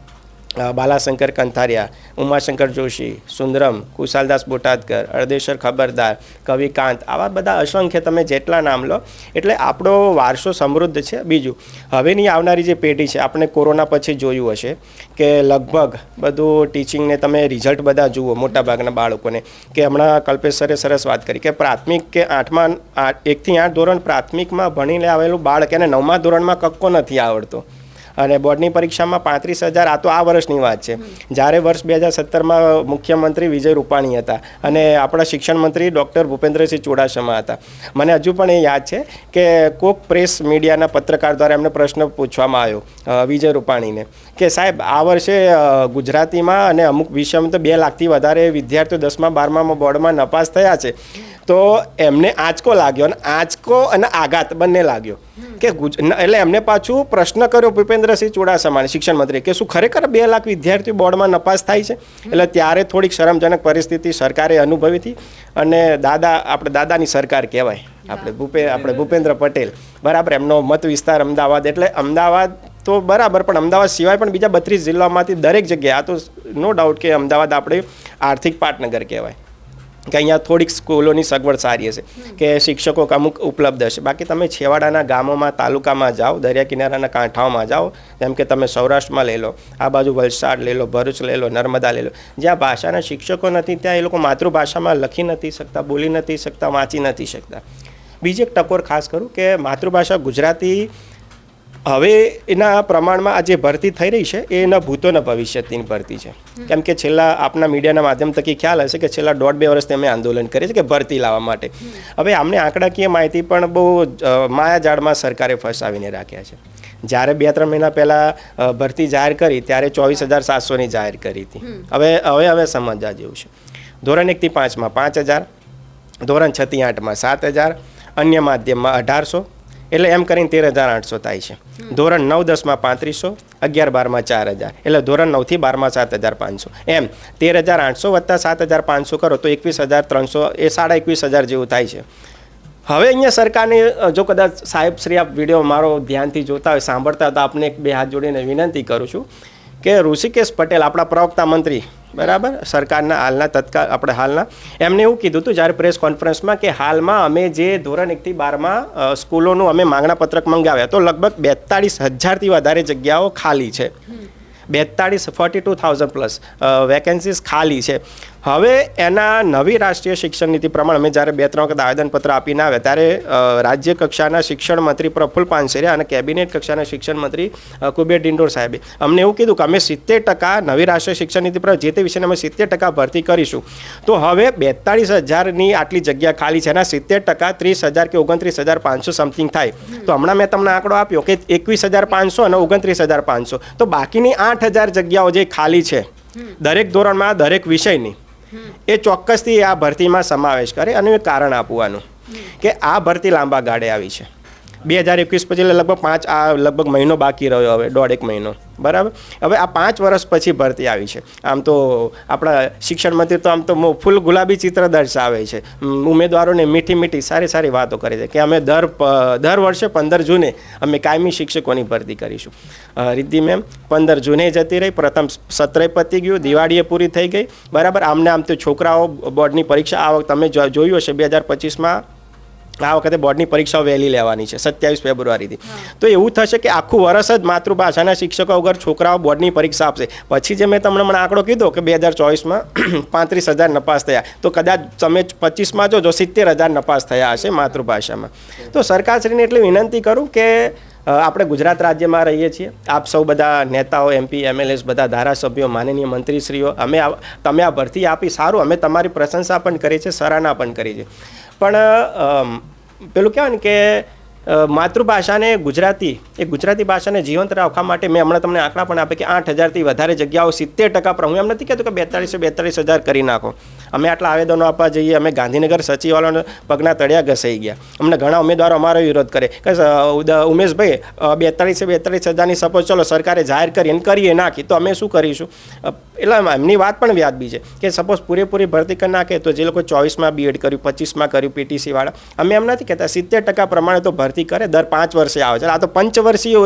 બાલાશંકર કંથારિયા, ઉમાશંકર જોશી, સુંદરમ, કુશાલદાસ બોટાદકર, અર્દેશ્વર ખબરદાર, કવિ કાંત, આવા બધા અસંખ્ય તમે જેટલા નામ લો. એટલે આપણો વારસો સમૃદ્ધ છે. બીજું, હવેની આવનારી જે પેઢી છે, આપણે કોરોના પછી જોયું હશે કે લગભગ બધું ટીચિંગને તમે રિઝલ્ટ બધા જુઓ મોટાભાગના બાળકોને, કે હમણાં કલ્પેશ સરે સરસ વાત કરી કે પ્રાથમિક કે 1થી 8 ધોરણ પ્રાથમિકમાં ભણીને આવેલું બાળક એને 9મા ધોરણમાં કક્કો નથી આવડતો, અને બોર્ડની પરીક્ષામાં 35,000. આ તો આ વર્ષની વાત છે. જ્યારે વર્ષ 2017માં મુખ્યમંત્રી વિજય રૂપાણી હતા અને આપણા શિક્ષણ મંત્રી ડૉક્ટર ભૂપેન્દ્રસિંહ ચુડાસમા હતા. મને હજુ પણ એ યાદ છે કે કોક પ્રેસ મીડિયાના પત્રકાર દ્વારા એમને પ્રશ્ન પૂછવામાં આવ્યો વિજય રૂપાણીને કે સાહેબ, આ વર્ષે ગુજરાતીમાં અને અમુક વિષયમાં તો 2 લાખથી વધારે વિદ્યાર્થીઓ 10મા 12મામાં બોર્ડમાં નપાસ થયા છે. તો એમને આંચકો લાગ્યો, અને આંચકો અને આઘાત બંને લાગ્યો કે એટલે એમને પાછું પ્રશ્ન કર્યો ભૂપેન્દ્રસિંહ ચુડાસમાને, શિક્ષણ મંત્રી, કે શું ખરેખર 2 લાખ વિદ્યાર્થીઓ બોર્ડમાં નપાસ થાય છે? એટલે ત્યારે થોડીક શરમજનક પરિસ્થિતિ સરકારે અનુભવી હતી. અને આપણે દાદાની સરકાર કહેવાય, આપણે ભૂપેન્દ્ર પટેલ, બરાબર, એમનો મત વિસ્તાર અમદાવાદ, એટલે અમદાવાદ તો બરાબર, પણ અમદાવાદ સિવાય પણ બીજા 32 જિલ્લામાંથી દરેક જગ્યાએ, આ તો નો ડાઉટ કે અમદાવાદ આપણે આર્થિક પાટનગર કહેવાય કે અહીંયા થોડીક સ્કૂલોની સગવડ સારી હશે, કે શિક્ષકો અમુક ઉપલબ્ધ હશે. બાકી તમે છેવાડાના ગામોમાં, તાલુકામાં જાઓ, દરિયા કિનારાના કાંઠાઓમાં જાઓ, જેમ કે તમે સૌરાષ્ટ્રમાં લઈ લો, આ બાજુ વલસાડ લઈ લો, ભરૂચ લઈ લો, નર્મદા લઈ લો, જ્યાં ભાષાના શિક્ષકો નથી, ત્યાં એ લોકો માતૃભાષામાં લખી નથી શકતા, બોલી નથી શકતા, વાંચી નથી શકતા. બીજી એક ટકોર ખાસ કરું કે માતૃભાષા ગુજરાતી હવે એના પ્રમાણમાં આ જે ભરતી થઈ રહી છે એ એના ભૂતોના ભવિષ્યની ભરતી છે. કેમ કે છેલ્લા આપના મીડિયાના માધ્યમ થકી ખ્યાલ હશે કે છેલ્લા 1.5-2 વર્ષથી અમે આંદોલન કરીએ છીએ કે ભરતી લાવવા માટે. હવે અમને આંકડાકીય માહિતી પણ બહુ માયાજાળમાં સરકારે ફસાવીને રાખ્યા છે. જ્યારે 2-3 મહિના પહેલાં ભરતી જાહેર કરી ત્યારે 24,700ની જાહેર કરી હતી. હવે સમજવા જેવું છે. ધોરણ 1થી 5માં 5,000, ધોરણ 6થી 8માં 7,000, અન્ય માધ્યમમાં 1,800, એટલે એમ કરીને 13,800 થાય છે. ધોરણ 9-10માં 3,500, 11-12માં 4,000, એટલે ધોરણ 9થી 12માં 7,500, એમ 13,800 વત્તા 7,500 કરો તો 21,300, એ 21,500 જેવું થાય છે. હવે અહીંયા સરકારની, જો કદાચ સાહેબ શ્રી આપ વિડીયો મારો ધ્યાનથી જોતા હોય, સાંભળતા હોય, તો આપને 2 હાથ જોડીને વિનંતી કરું છું કે ઋષિકેશ પટેલ, આપણા પ્રવક્તા મંત્રી, બરાબર, સરકારના હાલના હાલના, એમને એવું કીધું હતું જ્યારે પ્રેસ કોન્ફરન્સમાં કે હાલમાં અમે જે ધોરણ 1થી 12માં સ્કૂલોનું અમે માંગણા પત્રક મંગાવ્યા તો લગભગ 42,000થી વધારે જગ્યાઓ ખાલી છે. 42,000 42,000 પ્લસ વેકેન્સીસ ખાલી છે. હવે એના નવી રાષ્ટ્રીય શિક્ષણ નીતિ પ્રમાણે અમે જ્યારે 2-3 વખત આવેદનપત્ર આપીને આવ્યા ત્યારે રાજ્ય કક્ષાના શિક્ષણ મંત્રી પ્રફુલ્લ પાનસેરિયા અને કેબિનેટ કક્ષાના શિક્ષણ મંત્રી કુબેર ડિંડોર સાહેબે અમને એવું કીધું કે અમે 70% નવી રાષ્ટ્રીય શિક્ષણ નીતિ પર જે તે વિષયને અમે 70% ભરતી કરીશું. તો હવે 42,000ની આટલી જગ્યા ખાલી છે, એના 70% 30,000 કે 29,500 સમથિંગ થાય. તો હમણાં મેં તમને આંકડો આપ્યો કે 21,500 અને 29,500, તો બાકીની 8,000 જગ્યાઓ જે ખાલી છે દરેક ધોરણમાં દરેક વિષયની, એ ચોક્કસથી આ ભરતીમાં સમાવેશ કરે. અને કારણ આપવાનું કે આ ભરતી લાંબા ગાળે આવી છે. 2021 પછી લગભગ મહિનો બાકી રહ્યો, હવે 1.5 મહિનો, બરાબર. હવે આ 5 વર્ષ પછી ભરતી આવી છે. આમ તો આપણા શિક્ષણ મંત્રી તો આમ તો ફૂલ ગુલાબી ચિત્ર દર્શાવે છે, ઉમેદવારોને મીઠી સારી વાતો કરે છે કે અમે દર વર્ષે 15 જૂને અમે કાયમી શિક્ષકોની ભરતી કરીશું. રિદ્ધિ મેમ 15 જૂને જતી રહી, પ્રથમ સત્રએ પતી ગયું, દિવાળીએ પૂરી થઈ ગઈ, બરાબર. આમ તો છોકરાઓ બોર્ડની પરીક્ષા આ વખતે તમે જોયું હશે 2025માં આ વખતે બોર્ડની પરીક્ષાઓ વહેલી લેવાની છે 27 ફેબ્રુઆરીથી. તો એવું થશે કે આખું વર્ષ જ માતૃભાષાના શિક્ષકો વગર છોકરાઓ બોર્ડની પરીક્ષા આપશે. પછી જે મેં તમને આંકડો કીધો કે 2024માં 35,000 નપાસ થયા, તો કદાચ તમે 25માં જોજો 70,000 નપાસ થયા હશે માતૃભાષામાં. તો સરકારશ્રીને એટલી વિનંતી કરું કે આપણે ગુજરાત રાજ્યમાં રહીએ છીએ, આપ સૌ બધા નેતાઓ, MP, MLAs, બધા ધારાસભ્યો, માનનીય મંત્રીશ્રીઓ, તમે આ ભરતી આપી, સારું, અમે તમારી પ્રશંસા પણ કરી છે, સરાહના પણ કરી છે. પણ પેલું કહેવાય ને કે માતૃભાષાને ગુજરાતી ભાષાને જીવંત રાખવા માટે મેં હમણાં તમને આંકડા પણ આપે કે 8,000થી વધારે જગ્યાઓ 70% પર. હું એમ નથી કહેતો કે 42,000 કરી નાખો. અમે આટલા આવેદનો આપવા જઈએ, અમે ગાંધીનગર સચિવાલયના પગના તળિયા ઘસાઈ ગયા. અમને ઘણા ઉમેદવારો અમારો વિરોધ કરે કે ઉમેશભાઈ 42,000ની સપોઝ ચલો સરકારે જાહેર કરી અને કરીએ નાખી, તો અમે શું કરીશું? એટલે એમની વાત પણ વ્યાજબી છે કે સપોઝ પૂરેપૂરી ભરતી કરી નાખે તો જે લોકો 24માં B.Ed કર્યું, 25માં કર્યું, PTC વાળા, અમે એમ નથી કહેતા 70% પ્રમાણે તો ભરતી કરે, દર 5 વર્ષે આવે છે. આ તો પંચવર્ષીય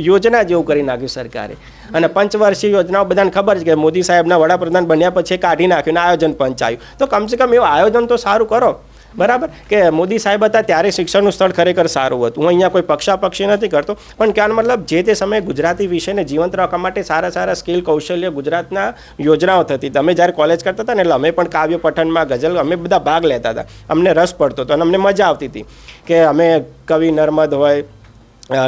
યોજના જેવું કરી નાખ્યું સરકારે. અને પંચવર્ષીય યોજનાઓ બધાને ખબર છે કે મોદી સાહેબના વડાપ્રધાન બન્યા પછી કાઢી નાખ્યું, આયોજન પંચ આવ્યું. તો કમસે કમ એવું આયોજન તો સારું કરો, બરાબર. કે મોદી સાહેબ હતા ત્યારે શિક્ષણનું સ્થળ ખરેખર સારું હતું. હું અહીંયા કોઈ પક્ષાપક્ષી નથી કરતો, પણ કહેવાનો મતલબ જે તે સમયે ગુજરાતી વિષયને જીવંત રાખવા માટે સારા સ્કિલ કૌશલ્ય ગુજરાતના યોજનાઓ થતી. તમે જ્યારે કોલેજ કરતા હતા ને એટલે અમે પણ કાવ્ય પઠનમાં, ગઝલ, અમે બધા ભાગ લેતા હતા. અમને રસ પડતો હતો અને અમને મજા આવતી હતી કે અમે કવિ નર્મદ હોય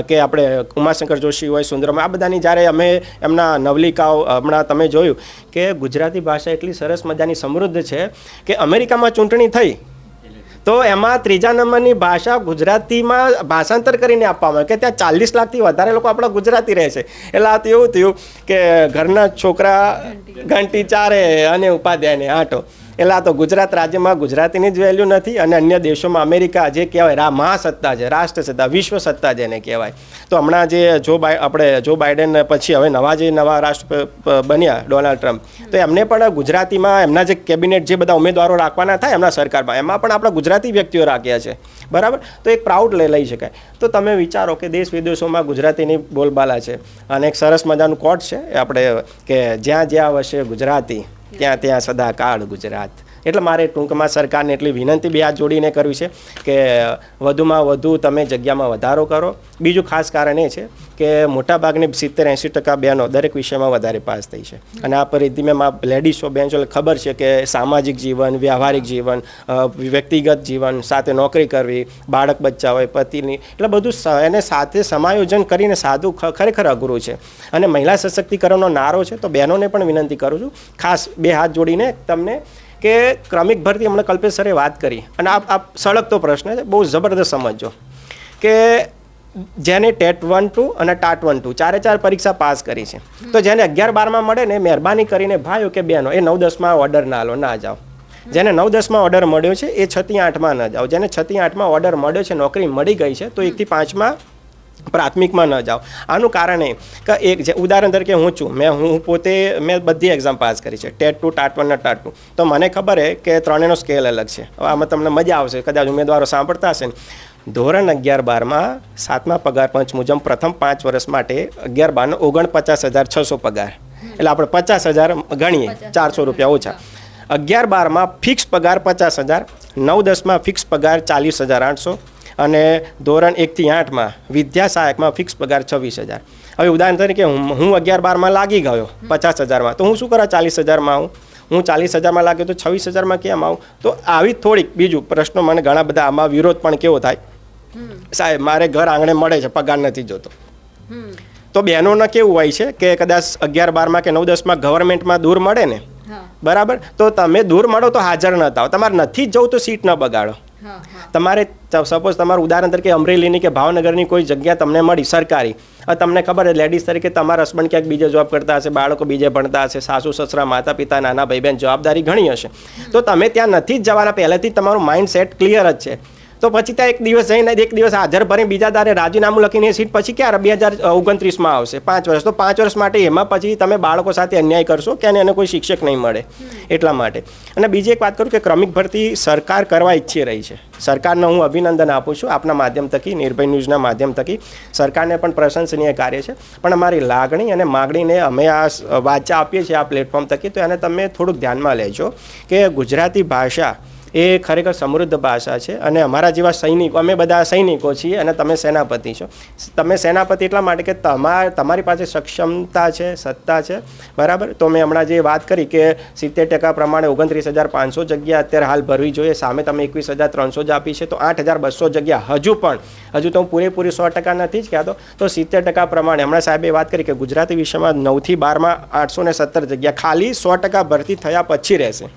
કે આપણે ઉમાશંકર જોશી હોય, સુંદરમ, આ બધાની જ્યારે અમે એમના નવલિકાઓ, હમણાં તમે જોયું કે ગુજરાતી ભાષા એટલી સરસ મજાની સમૃદ્ધ છે કે અમેરિકામાં ચૂંટણી થઈ તો એમાં 3જા નંબરની ભાષા ગુજરાતીમાં ભાષાંતર કરીને આપવામાં આવે કે ત્યાં 40 લાખથી વધારે લોકો આપણા ગુજરાતી રહે છે. એટલે આ તો એવું થયું કે ઘરના છોકરા ઘંટી ચારે અને ઉપાધ્યાયને આંટો. એટલે આ તો ગુજરાત રાજ્યમાં ગુજરાતીની જ વેલ્યુ નથી. અને અન્ય દેશોમાં અમેરિકા જે કહેવાય મહાસત્તા છે, રાષ્ટ્ર વિશ્વ સત્તા જેને કહેવાય. તો હમણાં જે જો બાઇડન પછી હવે નવા રાષ્ટ્ર બન્યા ડોનાલ્ડ ટ્રમ્પ, તો એમને પણ ગુજરાતીમાં એમના જે કેબિનેટ જે બધા ઉમેદવારો રાખવાના થાય એમના સરકારમાં, એમાં પણ આપણા ગુજરાતી વ્યક્તિઓ રાખ્યા છે, બરાબર. તો એક પ્રાઉડ લઈ શકાય. તો તમે વિચારો કે દેશ વિદેશોમાં ગુજરાતીની બોલબાલા છે. અને એક સરસ મજાનું કોટ છે આપણે કે જ્યાં વસે ગુજરાતી ત્યાં સદાકાળ ગુજરાત. એટલે મારે ટૂંકમાં સરકારને એટલી વિનંતી બે હાથ જોડીને કરવી છે કે વધુમાં વધુ તમે જગ્યામાં વધારો કરો. બીજું ખાસ કારણ એ છે કે મોટાભાગની 70-80% બહેનો દરેક વિષયમાં વધારે પાસ થઈ છે. અને આ પરિધિમાં લેડીઝો બેન ખબર છે કે સામાજિક જીવન, વ્યવહારિક જીવન, વ્યક્તિગત જીવન, સાથે નોકરી કરવી, બાળક બચ્ચા હોય, પતિની, એટલે બધું એને સાથે સમાયોજન કરીને સાદું ખરેખર અઘરું છે. અને મહિલા સશક્તિકરણનો નારો છે. તો બહેનોને પણ વિનંતી કરું છું ખાસ બે હાથ જોડીને તમને કે ક્રમિક ભરતી હમણાં કલ્પેશ સરે વાત કરી અને આ સળગતો પ્રશ્ન છે, બહુ જબરદસ્ત સમજો કે જેને ટેટ 1-2 અને ટાટ 1-2 4 પરીક્ષા પાસ કરી છે, તો જેને 11-12માં મળે ને મહેરબાની કરીને ભાઈઓ કે બહેનો એ 9-10માં ઓર્ડર ના જાઓ. જેને 9-10માં ઓર્ડર મળ્યો છે એ 6-8માં ન જાઓ. જેને 6-8માં ઓર્ડર મળ્યો છે, નોકરી મળી ગઈ છે, તો 1થી 5માં પ્રાથમિકમાં ન જાઓ. આનું કારણ એ કે એક જે ઉદાહરણ તરીકે હું પોતે મેં બધી એક્ઝામ પાસ કરી છે, ટેટ 2, ટાટ 1 અને ટાટ 2. તો મને ખબર છે કે ત્રણેયનો સ્કેલ અલગ છે. હવે આમાં તમને મજા આવશે, કદાચ ઉમેદવારો સાંભળતા હશે ને. ધોરણ 11-12માં 7મા પગાર પંચ મુજબ પ્રથમ 5 વર્ષ માટે 11-12 49,600 પગાર. એટલે આપણે 50,000 ગણીએ, 400 રૂપિયા ઓછા. 11-12માં ફિક્સ પગાર 50,000, 9-10માં ફિક્સ પગાર 40,800 અને ધોરણ 1થી 8માં વિદ્યા સહાયકમાં ફિક્સ પગાર 26,000. હવે ઉદાહરણ તરીકે હું 11-12માં લાગી ગયો 50,000માં, તો હું શું કરવા 40,000માં હું 40,000માં લાગ્યો તો 26,000માં કેમ આવું? તો આવી થોડીક બીજું પ્રશ્નો મને ઘણા બધા આમાં વિરોધ પણ કેવો થાય, સાહેબ મારે ઘર આંગણે મળે છે, પગાર નથી જોતો. તો બહેનોને કેવું હોય છે કે કદાચ 11, 12માં કે 9, 10માં ગવર્મેન્ટમાં દૂર મળે ને, બરાબર, તો તમે દૂર મળો તો હાજર ન થાવ. તમારે નથી જ જવું તો સીટ ન બગાડો. તમારે સપોઝ તમારું ઉદાહરણ તરીકે અમરેલીની કે ભાવનગરની કોઈ જગ્યા તમને મળી સરકારી, તમને ખબર છે લેડીઝ તરીકે તમારા હસબન્ડ ક્યાંક બીજે જોબ કરતા હશે, બાળકો બીજે ભણતા હશે, સાસુ સસરા માતા પિતા નાના ભાઈ બહેન જવાબદારી ઘણી હશે, તો તમે ત્યાં નથી જ જવાના. પહેલેથી જ તમારું માઇન્ડ સેટ ક્લિયર જ છે. તો પછી ત્યાં એક દિવસ જઈને એક દિવસ હાજર ભરી બીજા દારે રાજીનામું લખીને સીટ પછી ક્યારે 2029માં આવશે, 5 વર્ષ. તો 5 વર્ષ માટે એમાં પછી તમે બાળકો સાથે અન્યાય કરશો કે એને કોઈ શિક્ષક નહીં મળે એટલા માટે. અને બીજી એક વાત કરું કે ક્રમિક ભરતી સરકાર કરવા ઈચ્છી રહી છે. સરકારને હું અભિનંદન આપું છું આપના માધ્યમ થકી, નિર્ભય ન્યૂઝના માધ્યમ થકી. સરકારને પણ પ્રશંસનીય કાર્ય છે, પણ અમારી લાગણી અને માગણીને અમે આ વાચા આપીએ છીએ આ પ્લેટફોર્મ થકી, તો એને તમે થોડુંક ધ્યાનમાં લેજો કે ગુજરાતી ભાષા એ ખરેખર સમૃદ્ધ ભાષા છે. અને અમારા જેવા સૈનિકો, અમે બધા સૈનિકો છીએ અને તમે સેનાપતિ છો. તમે સેનાપતિ એટલા માટે કે તમારી પાસે સક્ષમતા છે, સત્તા છે, બરાબર. તો મેં હમણાં જે વાત કરી કે 70% પ્રમાણે 29,500 જગ્યા અત્યારે હાલ ભરવી જોઈએ, સામે તમે 21,300 જ આપી છે, તો 8,200 જગ્યા હજુ તો હું પૂરેપૂરી 100% નથી જ કહેતો, તો 70% પ્રમાણે હમણાં સાહેબે વાત કરી કે ગુજરાતી વિષયમાં 9 થી 12માં 817 જગ્યા ખાલી 100% ભરતી થયા પછી રહેશે.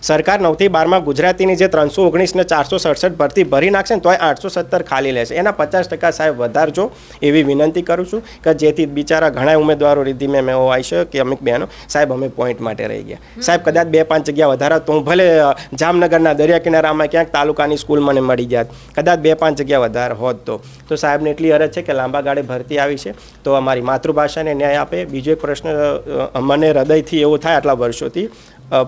સરકાર 9 થી 12માં ગુજરાતીની જે 319 ને 467 ભરતી ભરી નાખશે ને તોય 817 ખાલી લેશે. એના 50% સાહેબ વધારજો એવી વિનંતી કરું છું કે જેથી બિચારા ઘણા ઉમેદવારો રીધી મેં એવો આવી છે કે અમુક બહેનો સાહેબ અમે પોઈન્ટ માટે રહી ગયા. સાહેબ કદાચ 2-5 જગ્યા વધારા તો હું ભલે જામનગરના દરિયા કિનારામાં ક્યાંક તાલુકાની સ્કૂલ મને મળી જાત, કદાચ 2-5 જગ્યા વધારે હોત તો સાહેબને એટલી અરજ છે કે લાંબા ગાળે ભરતી આવી છે તો અમારી માતૃભાષાને ન્યાય આપે. બીજો એક પ્રશ્ન મને હૃદયથી એવો થાય આટલા વર્ષોથી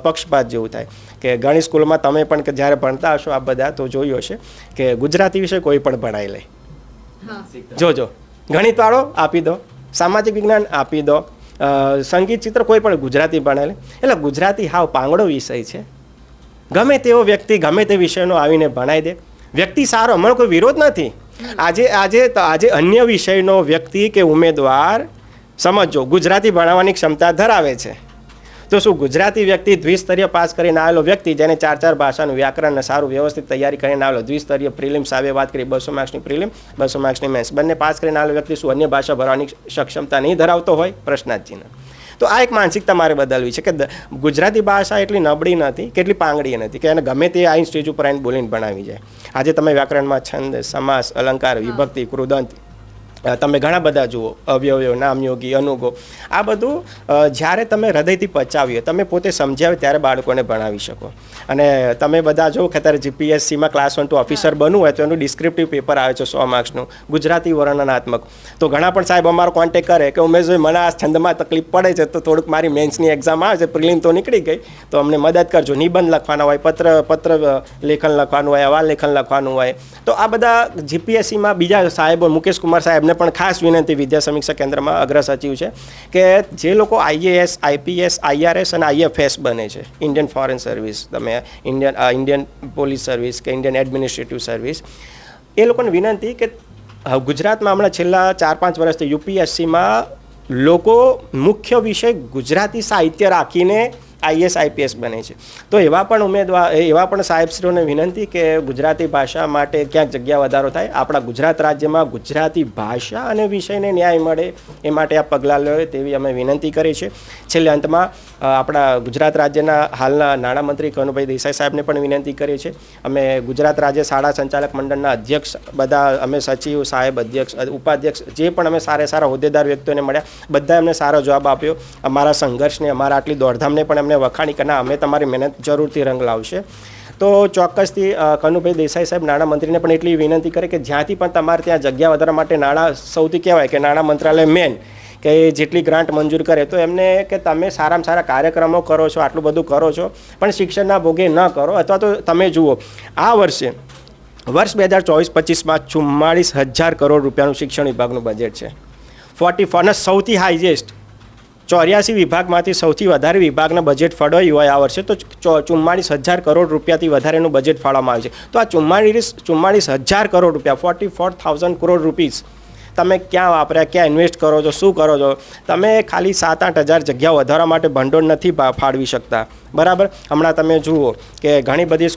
પક્ષપાત જેવું થાય કે ઘણી સ્કૂલમાં તમે પણ કે જ્યારે ભણતા હશો આ બધા તો જોયું હશે કે ગુજરાતી વિષય કોઈ પણ ભણાવી લે. જોજો ગણિતવાળો આપી દો, સામાજિક વિજ્ઞાન આપી દો, સંગીત ચિત્ર કોઈ પણ ગુજરાતી ભણાવી લે. એટલે ગુજરાતી હાવ પાંગડો વિષય છે. ગમે તેવો વ્યક્તિ ગમે તે વિષયનો આવીને ભણાવી દે. વ્યક્તિ સારો, મને કોઈ વિરોધ નથી. આજે અન્ય વિષયનો વ્યક્તિ કે ઉમેદવાર સમજો ગુજરાતી ભણાવવાની ક્ષમતા ધરાવે છે, તો શું ગુજરાતી વ્યક્તિ દ્વિસ્તરીય પાસ કરીને આવેલો વ્યક્તિ જેને 4 ભાષાનું વ્યાકરણ સારું વ્યવસ્થિત તૈયારી કરીને આવેલો, દ્વિસ્તરીય પ્રિલિમ્સ આવે વાત કરી 200 માર્ક્સની પ્રિલિમ, 200 માર્ક્સની મેન્સ, બંને પાસ કરીને આવેલો વ્યક્તિ શું અન્ય ભાષા ભરવાની સક્ષમતા નહીં ધરાવતો હોય? પ્રશ્નાર્થચિહ્ન. તો આ એક માનસિકતા મારે બદલવી છે કે ગુજરાતી ભાષા એટલી નબળી નથી કે એટલી પાંગડી નથી કે એને ગમે તે આઈન સ્ટેજ ઉપર આવીને બોલીને ભણાવી જાય. આજે તમે વ્યાકરણમાં છંદ, સમાસ, અલંકાર, વિભક્તિ, કૃદંત તમે ઘણા બધા જુઓ, અવયવ, નામયોગી, અનુગો, આ બધું જ્યારે તમે હૃદયથી પચાવ્યો, તમે પોતે સમજાવે ત્યારે બાળકોને ભણાવી શકો. અને તમે બધા જો કે અત્યારે જીપીએસસીમાં ક્લાસ 1 to ઓફિસર બનવું હોય તો એનું ડિસ્ક્રિપ્ટિવ પેપર આવે છે 100 માર્ક્સનું, ગુજરાતી વર્ણનાત્મક. તો ઘણા પણ સાહેબ અમારો કોન્ટેક્ટ કરે કે ઉમેશભાઈ મને આ છંદમાં તકલીફ પડે છે તો થોડુંક મારી મેન્સની એક્ઝામ આવે છે, પ્રિલિમ તો નીકળી ગઈ, તો અમને મદદ કરજો. નિબંધ લખવાના હોય, પત્ર લેખન લખવાનું હોય, અહેવાલ લેખન લખવાનું હોય, તો આ બધા જીપીએસસીમાં બીજા સાહેબો, મુકેશ કુમાર સાહેબને પણ ખાસ વિનંતી, વિદ્યા સમીક્ષા કેન્દ્રમાં અગ્ર સચિવ છે, કે જે લોકો આઈએએસ, આઈપીએસ, આઈઆરએસ અને આઈએફએસ બને છે, ઇન્ડિયન ફોરેન સર્વિસ, તમે ઇન્ડિયન પોલીસ સર્વિસ કે ઇન્ડિયન એડમિનિસ્ટ્રેટિવ સર્વિસ, એ લોકોને વિનંતી કે ગુજરાતમાં હમણાં છેલ્લા 4-5 વર્ષથી યુપીએસસીમાં લોકો મુખ્ય વિષય ગુજરાતી સાહિત્ય રાખીને આઈએસ આઈપીએસ બને છે. તો એવા પણ ઉમેદવાર, એવા પણ સાહેબશ્રીઓને વિનંતી કે ગુજરાતી ભાષા માટે ક્યાંક જગ્યા વધારો થાય. આપણા ગુજરાત રાજ્યમાં ગુજરાતી ભાષા અને વિષયને ન્યાય મળે એ માટે આ પગલાં લે તેવી અમે વિનંતી કરી છે. છેલ્લે અંતમાં આપણા ગુજરાત રાજ્યના હાલના નાણામંત્રી કનુભાઈ દેસાઈ સાહેબને પણ વિનંતી કરી છે. અમે ગુજરાત રાજ્ય શાળા સંચાલક મંડળના અધ્યક્ષ બધા, અમે સચિવ સાહેબ, અધ્યક્ષ, ઉપાધ્યક્ષ, જે પણ અમે સારા હોદ્દેદાર વ્યક્તિઓને મળ્યા, બધા એમને સારો જવાબ આપ્યો. અમારા સંઘર્ષને, અમારા આટલી દોડધામને પણ વખાણી કે ના અમે તમારી મહેનત જરૂરથી રંગ લાવશે. તો ચોક્કસથી કનુભાઈ દેસાઈ સાહેબ નાણામંત્રીને પણ એટલી વિનંતી કરે કે જ્યાંથી પણ તમારે ત્યાં જગ્યા વધારવા માટે નાણાં, સૌથી કહેવાય કે નાણાં મંત્રાલય મેન કે જેટલી ગ્રાન્ટ મંજૂર કરે તો એમને કે તમે સારામાં સારા કાર્યક્રમો કરો છો, આટલું બધું કરો છો, પણ શિક્ષણના ભોગે ન કરો. અથવા તો તમે જુઓ આ વર્ષ 2024-25માં 44,000 કરોડ રૂપિયાનું શિક્ષણ વિભાગનું બજેટ છે. 44 અને સૌથી હાઈએસ્ટ 84 વિભાગમાંથી સૌથી વધારે વિભાગના બજેટ ફાળવાયું હોય આ વર્ષે તો 44,000 કરોડ રૂપિયાથી વધારેનું બજેટ ફાળવવામાં આવે છે. તો આ 44,000 કરોડ રૂપિયા, 44,000 કરોડ રૂપીસ તમે ક્યાં વાપર્યા, ક્યાં ઇન્વેસ્ટ કરો છો, શું કરો છો. તમે ખાલી 7-8 હજાર જગ્યાઓ વધારવા માટે ભંડોળ નથી ફાળવી શકતા, બરાબર. હમણાં તમે જુઓ કે ઘણી બધી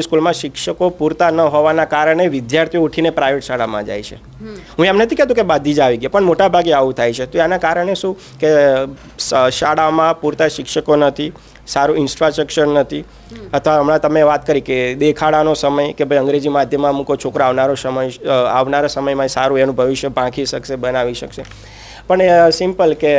સ્કૂલોમાં શિક્ષકો પૂરતા ન હોવાના કારણે વિદ્યાર્થીઓ ઉઠીને પ્રાઇવેટ શાળામાં જાય છે. હું એમ નથી કહેતો કે બધી જ આવી ગઈ, પણ મોટાભાગે આવું થાય છે. તો એના કારણે શું કે શાળામાં પૂરતા શિક્ષકો નથી, સારું ઇન્ફ્રાસ્ટ્રક્ચર નથી. અથવા હમણાં તમે વાત કરી કે દેખાડાનો સમય કે ભાઈ અંગ્રેજી માધ્યમમાં મૂકો, છોકરા આવનારા સમયમાં સારું એનું ભવિષ્ય પાંખી શકશે, બનાવી શકશે. પણ સિમ્પલ કે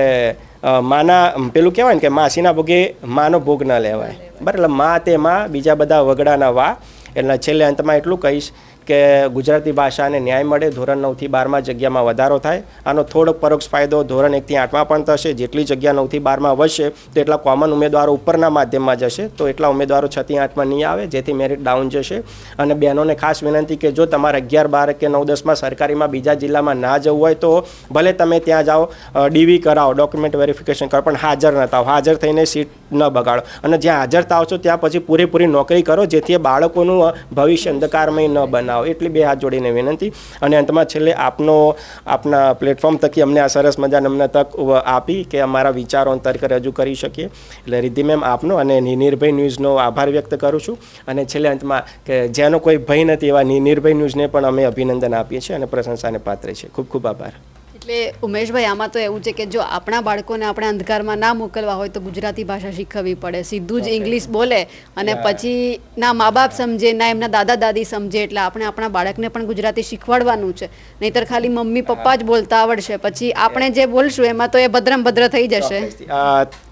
પેલું કહેવાય ને કે માસીના ભોગે માનો ભોગ ન લેવાય, બરાબર. એટલે મા તે માં, બીજા બધા વગડાના વા. એટલે છેલ્લે અંતમાં એટલું કહીશ કે ગુજરાતી ભાષાને ન્યાય મળે, ધોરણ 9 થી 12માં જગ્યામાં વધારો થાય. આનો થોડોક પરોક્ષ ફાયદો ધોરણ 1 થી 8માં પણ થશે. જેટલી જગ્યા 9 થી 12માં વધશે તો એટલા કોમન ઉમેદવારો ઉપરના માધ્યમમાં જશે, તો એટલા ઉમેદવારો 6 થી 8માં નહીં આવે, જેથી મેરિટ ડાઉન જશે. અને બહેનોને ખાસ વિનંતી કે જો તમારે 11, 12 કે 9, 10માં સરકારીમાં બીજા જિલ્લામાં ના જવું હોય તો ભલે તમે ત્યાં જાઓ, ડીવી કરાવો, ડોક્યુમેન્ટ વેરિફિકેશન કરો, પણ હાજર ન થાવ. હાજર થઈને સીટ ન બગાડો. અને જ્યાં હાજર થાવ છો ત્યાં પછી પૂરેપૂરી નોકરી કરો, જેથી એ બાળકોનું ભવિષ્ય અંધકારમય ન બનાવો. એટલી બે હાથ જોડીને વિનંતી. અને અંતમાં છેલ્લે આપના પ્લેટફોર્મ થકી અમને આ સરસ મજાની અમને તક આપી કે અમારા વિચારો તર્ક રજૂ કરી શકીએ. એટલે રિદ્ધિ મેમ આપનો અને નિર્ભય ન્યૂઝનો આભાર વ્યક્ત કરું છું. અને છેલ્લે અંતમાં કે જેનો કોઈ ભય નથી એવા નિર્ભય ન્યૂઝને પણ અમે અભિનંદન આપીએ છીએ અને પ્રશંસાને પાત્ર છે. ખૂબ ખૂબ આભાર. એટલે ઉમેશભાઈ, આમાં તો એવું છે કે જો આપણા બાળકોને આપણે અંધકારમાં ના મોકલવા હોય તો ગુજરાતી ભાષા શીખવવી પડે. સીધું જ ઇંગ્લિશ બોલે અને પછી ના મા બાપ સમજે, ના એમના દાદા દાદી સમજે. એટલે આપણે આપણા બાળકને પણ ગુજરાતી શીખવાડવાનું છે. નહીંતર ખાલી મમ્મી પપ્પા જ બોલતા આવડશે, પછી આપણે જે બોલશું એમાં તો એ ભદ્રમ ભદ્ર થઈ જશે.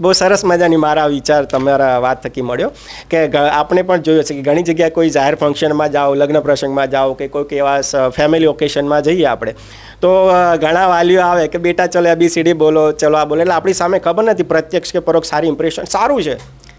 બહુ સરસ મજાની મારા વિચાર તમારા વાત થકી મળ્યો કે આપણે પણ જોયું છે કે ઘણી જગ્યાએ કોઈ જાહેર ફંક્શનમાં જાઓ, લગ્ન પ્રસંગમાં જાઓ કે કોઈક એવા ફેમિલી ઓકેશનમાં જઈએ આપણે, તો ઘણા વાલીઓ આવે કે બેટા ચલો ABCD બોલો, ચલો આ બોલો. એટલે આપણી સામે ખબર નથી પ્રત્યક્ષ કે પરોક્ષ સારી ઇમ્પ્રેશન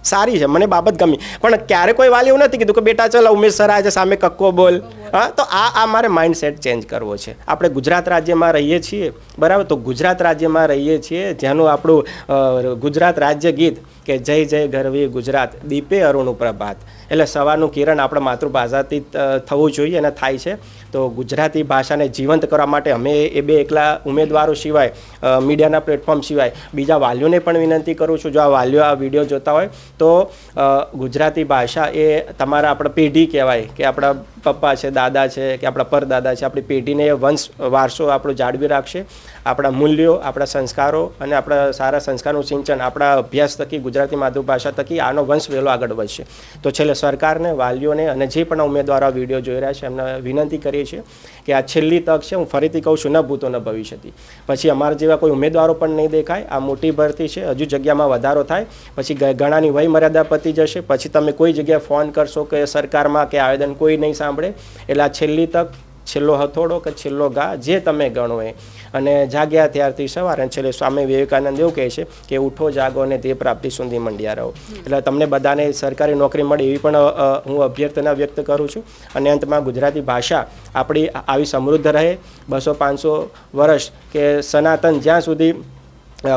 સારી છે, મને બાબત ગમી. પણ ક્યારે કોઈ વાલી એવું નથી કીધું કે બેટા ચલો ઉમેશ સર આજે સામે કક્કો બોલ. હા, તો આ મારે માઇન્ડસેટ ચેન્જ કરવો છે. આપણે ગુજરાત રાજ્યમાં રહીએ છીએ, બરાબર. તો ગુજરાત રાજ્યમાં રહીએ છીએ જેનું આપણું ગુજરાત રાજ્ય ગીત કે જય જય ગરવી ગુજરાત, દીપે અરુણ પ્રભાત. એટલે સવારનું કિરણ આપણા માતૃભાષાથી થવું જોઈએ અને થાય છે. તો ગુજરાતી ભાષાને જીવંત કરવા માટે અમે એ બે એકલા ઉમેદવારો સિવાય, મીડિયાના પ્લેટફોર્મ સિવાય બીજા વાલીઓને પણ વિનંતી કરું છું, જો આ વાલીઓ આ વિડીયો જોતા હોય તો ગુજરાતી ભાષા એ તમારા આપણા પેઢી કહેવાય કે આપણા પપ્પા છે, દાદા છે કે આપણા પરદાદા છે, આપણી પેઢીને વંશ વારસો આપણો જાળવી રાખશે. આપણા મૂલ્યો, આપણા સંસ્કારો અને આપણા સારા સંસ્કારનું સિંચન આપણા અભ્યાસ થકી, ગુજરાતી માતૃભાષા થકી આનો વંશ વહેલો આગળ વધશે. તો છેલ્લે સરકારને, વાલીઓને અને જે પણ ઉમેદવારો વિડીયો જોઈ રહ્યા છે એમને વિનંતી કરીએ છીએ કે આ છેલ્લી તક છે. હું ફરીથી કહું છું, ન ભૂતો ન ભવિષ્યથી. પછી અમારા જેવા કોઈ ઉમેદવારો પણ નહીં દેખાય. આ મોટી ભરતી છે, હજુ જગ્યામાં વધારો થાય, પછી ઘણાની વય મર્યાદા પતી જશે, પછી તમે કોઈ જગ્યાએ ફોન કરશો કે સરકારમાં કે આવેદન કોઈ નહીં સાંભળે. એટલે આ છેલ્લી તક, છેલ્લો હથોડો કે છેલ્લો ઘા જે તમે ગણો એ. અને જાગ્યા ત્યારથી સવારે છેલ્લે સ્વામી વિવેકાનંદ એવું કહે છે કે ઉઠો જાગો અને તે પ્રાપ્તિ સુધી મંડ્યા રહો. એટલે તમને બધાને સરકારી નોકરી મળે એવી પણ હું અભ્યર્થના વ્યક્ત કરું છું. અને અંતમાં ગુજરાતી ભાષા આપણી આવી સમૃદ્ધ રહે, 200-500 વર્ષ કે સનાતન જ્યાં સુધી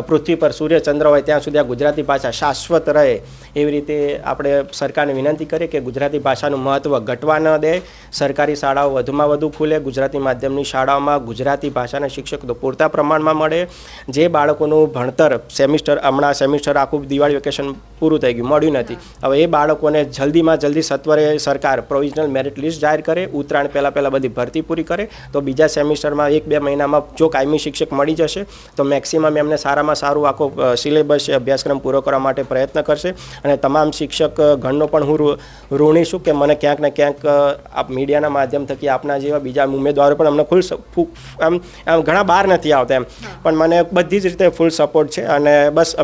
પૃથ્વી પર સૂર્ય ચંદ્ર હોય ત્યાં સુધી આ ગુજરાતી ભાષા શાશ્વત રહે એવી રીતે આપણે સરકારને વિનંતી કરીએ કે ગુજરાતી ભાષાનું મહત્ત્વ ઘટવા ન દે. સરકારી શાળાઓ વધુમાં વધુ ખુલે, ગુજરાતી માધ્યમની શાળાઓમાં ગુજરાતી ભાષાના શિક્ષકો તો પૂરતા પ્રમાણમાં મળે. જે બાળકોનું ભણતર હમણાં સેમિસ્ટર આખું દિવાળી વેકેશન પૂરું થઈ ગયું, મળ્યું નથી, હવે એ બાળકોને જલ્દીમાં જલ્દી સત્વરે સરકાર પ્રોવિઝનલ મેરિટ લિસ્ટ જાહેર કરે, ઉત્તરાયણ પહેલાં બધી ભરતી પૂરી કરે, તો બીજા સેમિસ્ટરમાં 1-2 મહિનામાં જો કાયમી શિક્ષક મળી જશે તો મેક્સિમમ એમને સારામાં સારું આખો સિલેબસ છે, અભ્યાસક્રમ પૂરો કરવા માટે પ્રયત્ન કરશે. અને તમામ શિક્ષક ગણનો પણ હું ઋણી છું કે મને ક્યાંક ને ક્યાંક આપ મીડિયાના માધ્યમ થકી આપના જેવા બીજા ઉમેદવારો પણ અમને આમ ઘણા બહાર નથી આવતા એમ, પણ મને બધી જ રીતે ફૂલ સપોર્ટ છે. અને બસ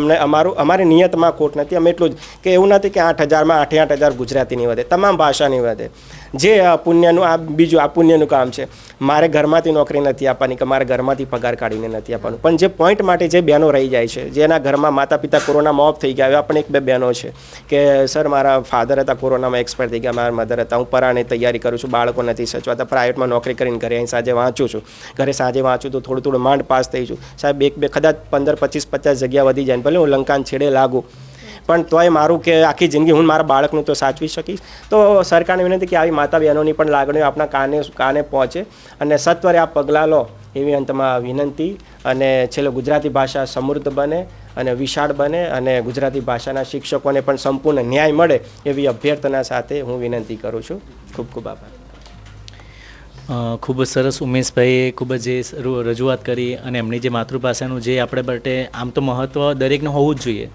અમારી નિયતમાં ખોટ નથી. અમે એટલું જ કે એવું નથી કે 8,000માં 8,000 ગુજરાતીની વધે, તમામ ભાષાની વધે. જે પુણ્યનું આ પુણ્યનું કામ છે. મારે ઘરમાંથી નોકરી નથી આપવાની કે મારે ઘરમાંથી પગાર કાઢીને નથી આપવાનું, પણ જે પોઈન્ટ માટે જે બહેનો રહી જાય છે, જેના ઘરમાં માતા પિતા કોરોનામાં ઓફ થઈ ગયા, એવા પણ 1-2 બહેનો છે કે સર મારા ફાધર હતા કોરોનામાં એક્સપાયર થઈ ગયા, મારા મધર હતા, હું પરાણે તૈયારી કરું છું, બાળકો નથી સચવાતા, પ્રાઇવેટમાં નોકરી કરીને ઘરે અહીં સાંજે વાંચું છું, ઘરે સાંજે વાંચું તો થોડું માંડ પાસ થઈ છું. સાહેબ 1-2 કદાચ 15-20-50 જગ્યા વધી જાય, ભલે હું લંકાન છેડે લાગુ, પણ તોય મારું કે આખી જિંદગી હું મારા બાળકનું તો સાચવી શકીશ. તો સરકારને વિનંતી કે આવી માતા બહેનોની પણ લાગણીઓ આપણા કાને પહોંચે અને સત્વરે આ પગલાં લો એવી અંતમાં વિનંતી. અને છેલ્લે ગુજરાતી ભાષા સમૃદ્ધ બને અને વિશાળ બને અને ગુજરાતી ભાષાના શિક્ષકોને પણ સંપૂર્ણ ન્યાય મળે એવી અભ્યર્થના સાથે હું વિનંતી કરું છું. ખૂબ ખૂબ આભાર. ખૂબ જ સરસ ઉમેશભાઈએ ખૂબ જ જે રજૂઆત કરી અને એમની જે માતૃભાષાનું જે આપણે માટે આમ તો મહત્ત્વ દરેકનું હોવું જ જોઈએ.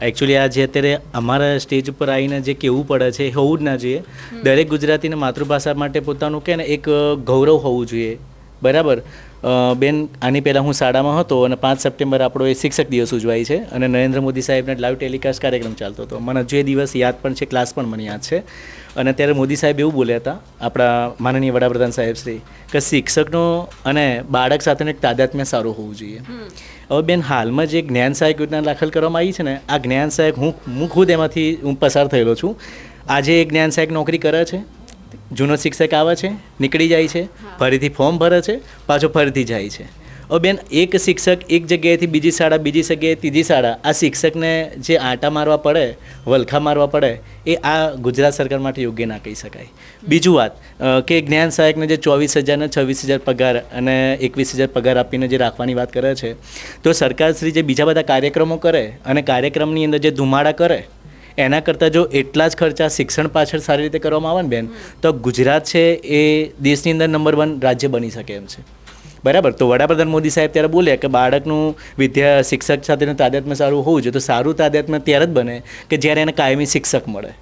એકચ્યુઅલી આ જે અત્યારે અમારા સ્ટેજ ઉપર આવીને જે કહેવું પડે છે એ હોવું જ ના જોઈએ. દરેક ગુજરાતીને માતૃભાષા માટે પોતાનું કે ને એક ગૌરવ હોવું જોઈએ. બરાબર બેન, આની પહેલાં હું શાળામાં હતો અને 5 સપ્ટેમ્બર આપણો એ શિક્ષક દિવસ ઉજવાય છે અને નરેન્દ્ર મોદી સાહેબને લાઈવ ટેલિકાસ્ટ કાર્યક્રમ ચાલતો હતો. મને હજુ એ દિવસ યાદ પણ છે, ક્લાસ પણ મને યાદ છે. અને ત્યારે મોદી સાહેબ એવું બોલ્યા હતા, આપણા માનનીય વડાપ્રધાન સાહેબ શ્રી, કે શિક્ષકનો અને બાળક સાથેનું એક તાદાત્મ્ય સારું હોવું જોઈએ. હવે બેન, હાલમાં જે જ્ઞાન સહાયક યોજના દાખલ કરવામાં આવી છે ને, આ જ્ઞાન સહાયક હું ખુદ એમાંથી પસાર થયેલો છું. આજે એ જ્ઞાન સહાયક નોકરી કરે છે, જૂનો શિક્ષક આવે છે, નીકળી જાય છે, ફરીથી ફોર્મ ભરે છે, પાછો ફરીથી જાય છે. હવે બેન, એક શિક્ષક એક જગ્યાએથી બીજી શાળા, બીજી જગ્યાએ ત્રીજી શાળા, આ શિક્ષકને જે આંટા મારવા પડે, વલખા મારવા પડે, એ આ ગુજરાત સરકાર માટે યોગ્ય ના કહી શકાય. બીજું વાત કે જ્ઞાન સહાયકને જે 24,000 ને 26,000 પગાર અને 21,000 પગાર આપીને જે રાખવાની વાત કરે છે, તો સરકારશ્રી જે બીજા બધા કાર્યક્રમો કરે અને કાર્યક્રમની અંદર જે ધુમાડા કરે, એના કરતાં જો એટલા જ ખર્ચા શિક્ષણ પાછળ સારી રીતે કરવામાં આવે ને બેન, તો ગુજરાત છે એ દેશની અંદર નંબર 1 રાજ્ય બની શકે એમ છે. બરાબર. તો વડાપ્રધાન મોદી સાહેબ ત્યારે બોલ્યા કે બાળકનું શિક્ષક સાથેનું તાદાત્મ્ય સારું હોવું જોઈએ. તો સારું તાદાત્મ્ય ત્યારે જ બને કે જ્યારે એને કાયમી શિક્ષક મળે.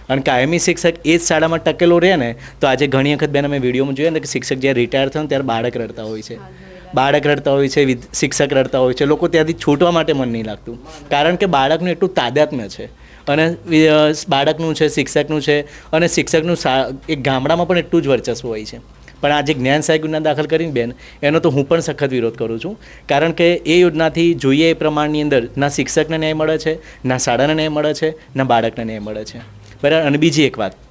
અને કાયમી શિક્ષક એ જ શાળામાં ટકેલો રહે ને, તો આજે ઘણી વખત બેન અમે વિડીયોમાં જોઈએ ને કે શિક્ષક જ્યારે રિટાયર થાય ત્યારે બાળક રડતા હોય છે, શિક્ષક રડતા હોય છે, લોકો ત્યાંથી છૂટવા માટે મન નહીં લાગતું, કારણ કે બાળકનું એટલું તાદાત્મ્ય છે. અને બાળકનું છે, શિક્ષકનું છે, અને શિક્ષકનું એક ગામડામાં પણ એટલું જ વર્ચસ્વ હોય છે. પણ આ જે જ્ઞાન સહાયક યોજના દાખલ કરીને બેન, એનો તો હું પણ સખત વિરોધ કરું છું, કારણ કે એ યોજનાથી જોઈએ એ પ્રમાણની અંદર ના શિક્ષકને ન્યાય મળે છે, ના શાળાને ન્યાય મળે છે, ના બાળકને ન્યાય મળે છે. બરાબર. અને બીજી એક વાત,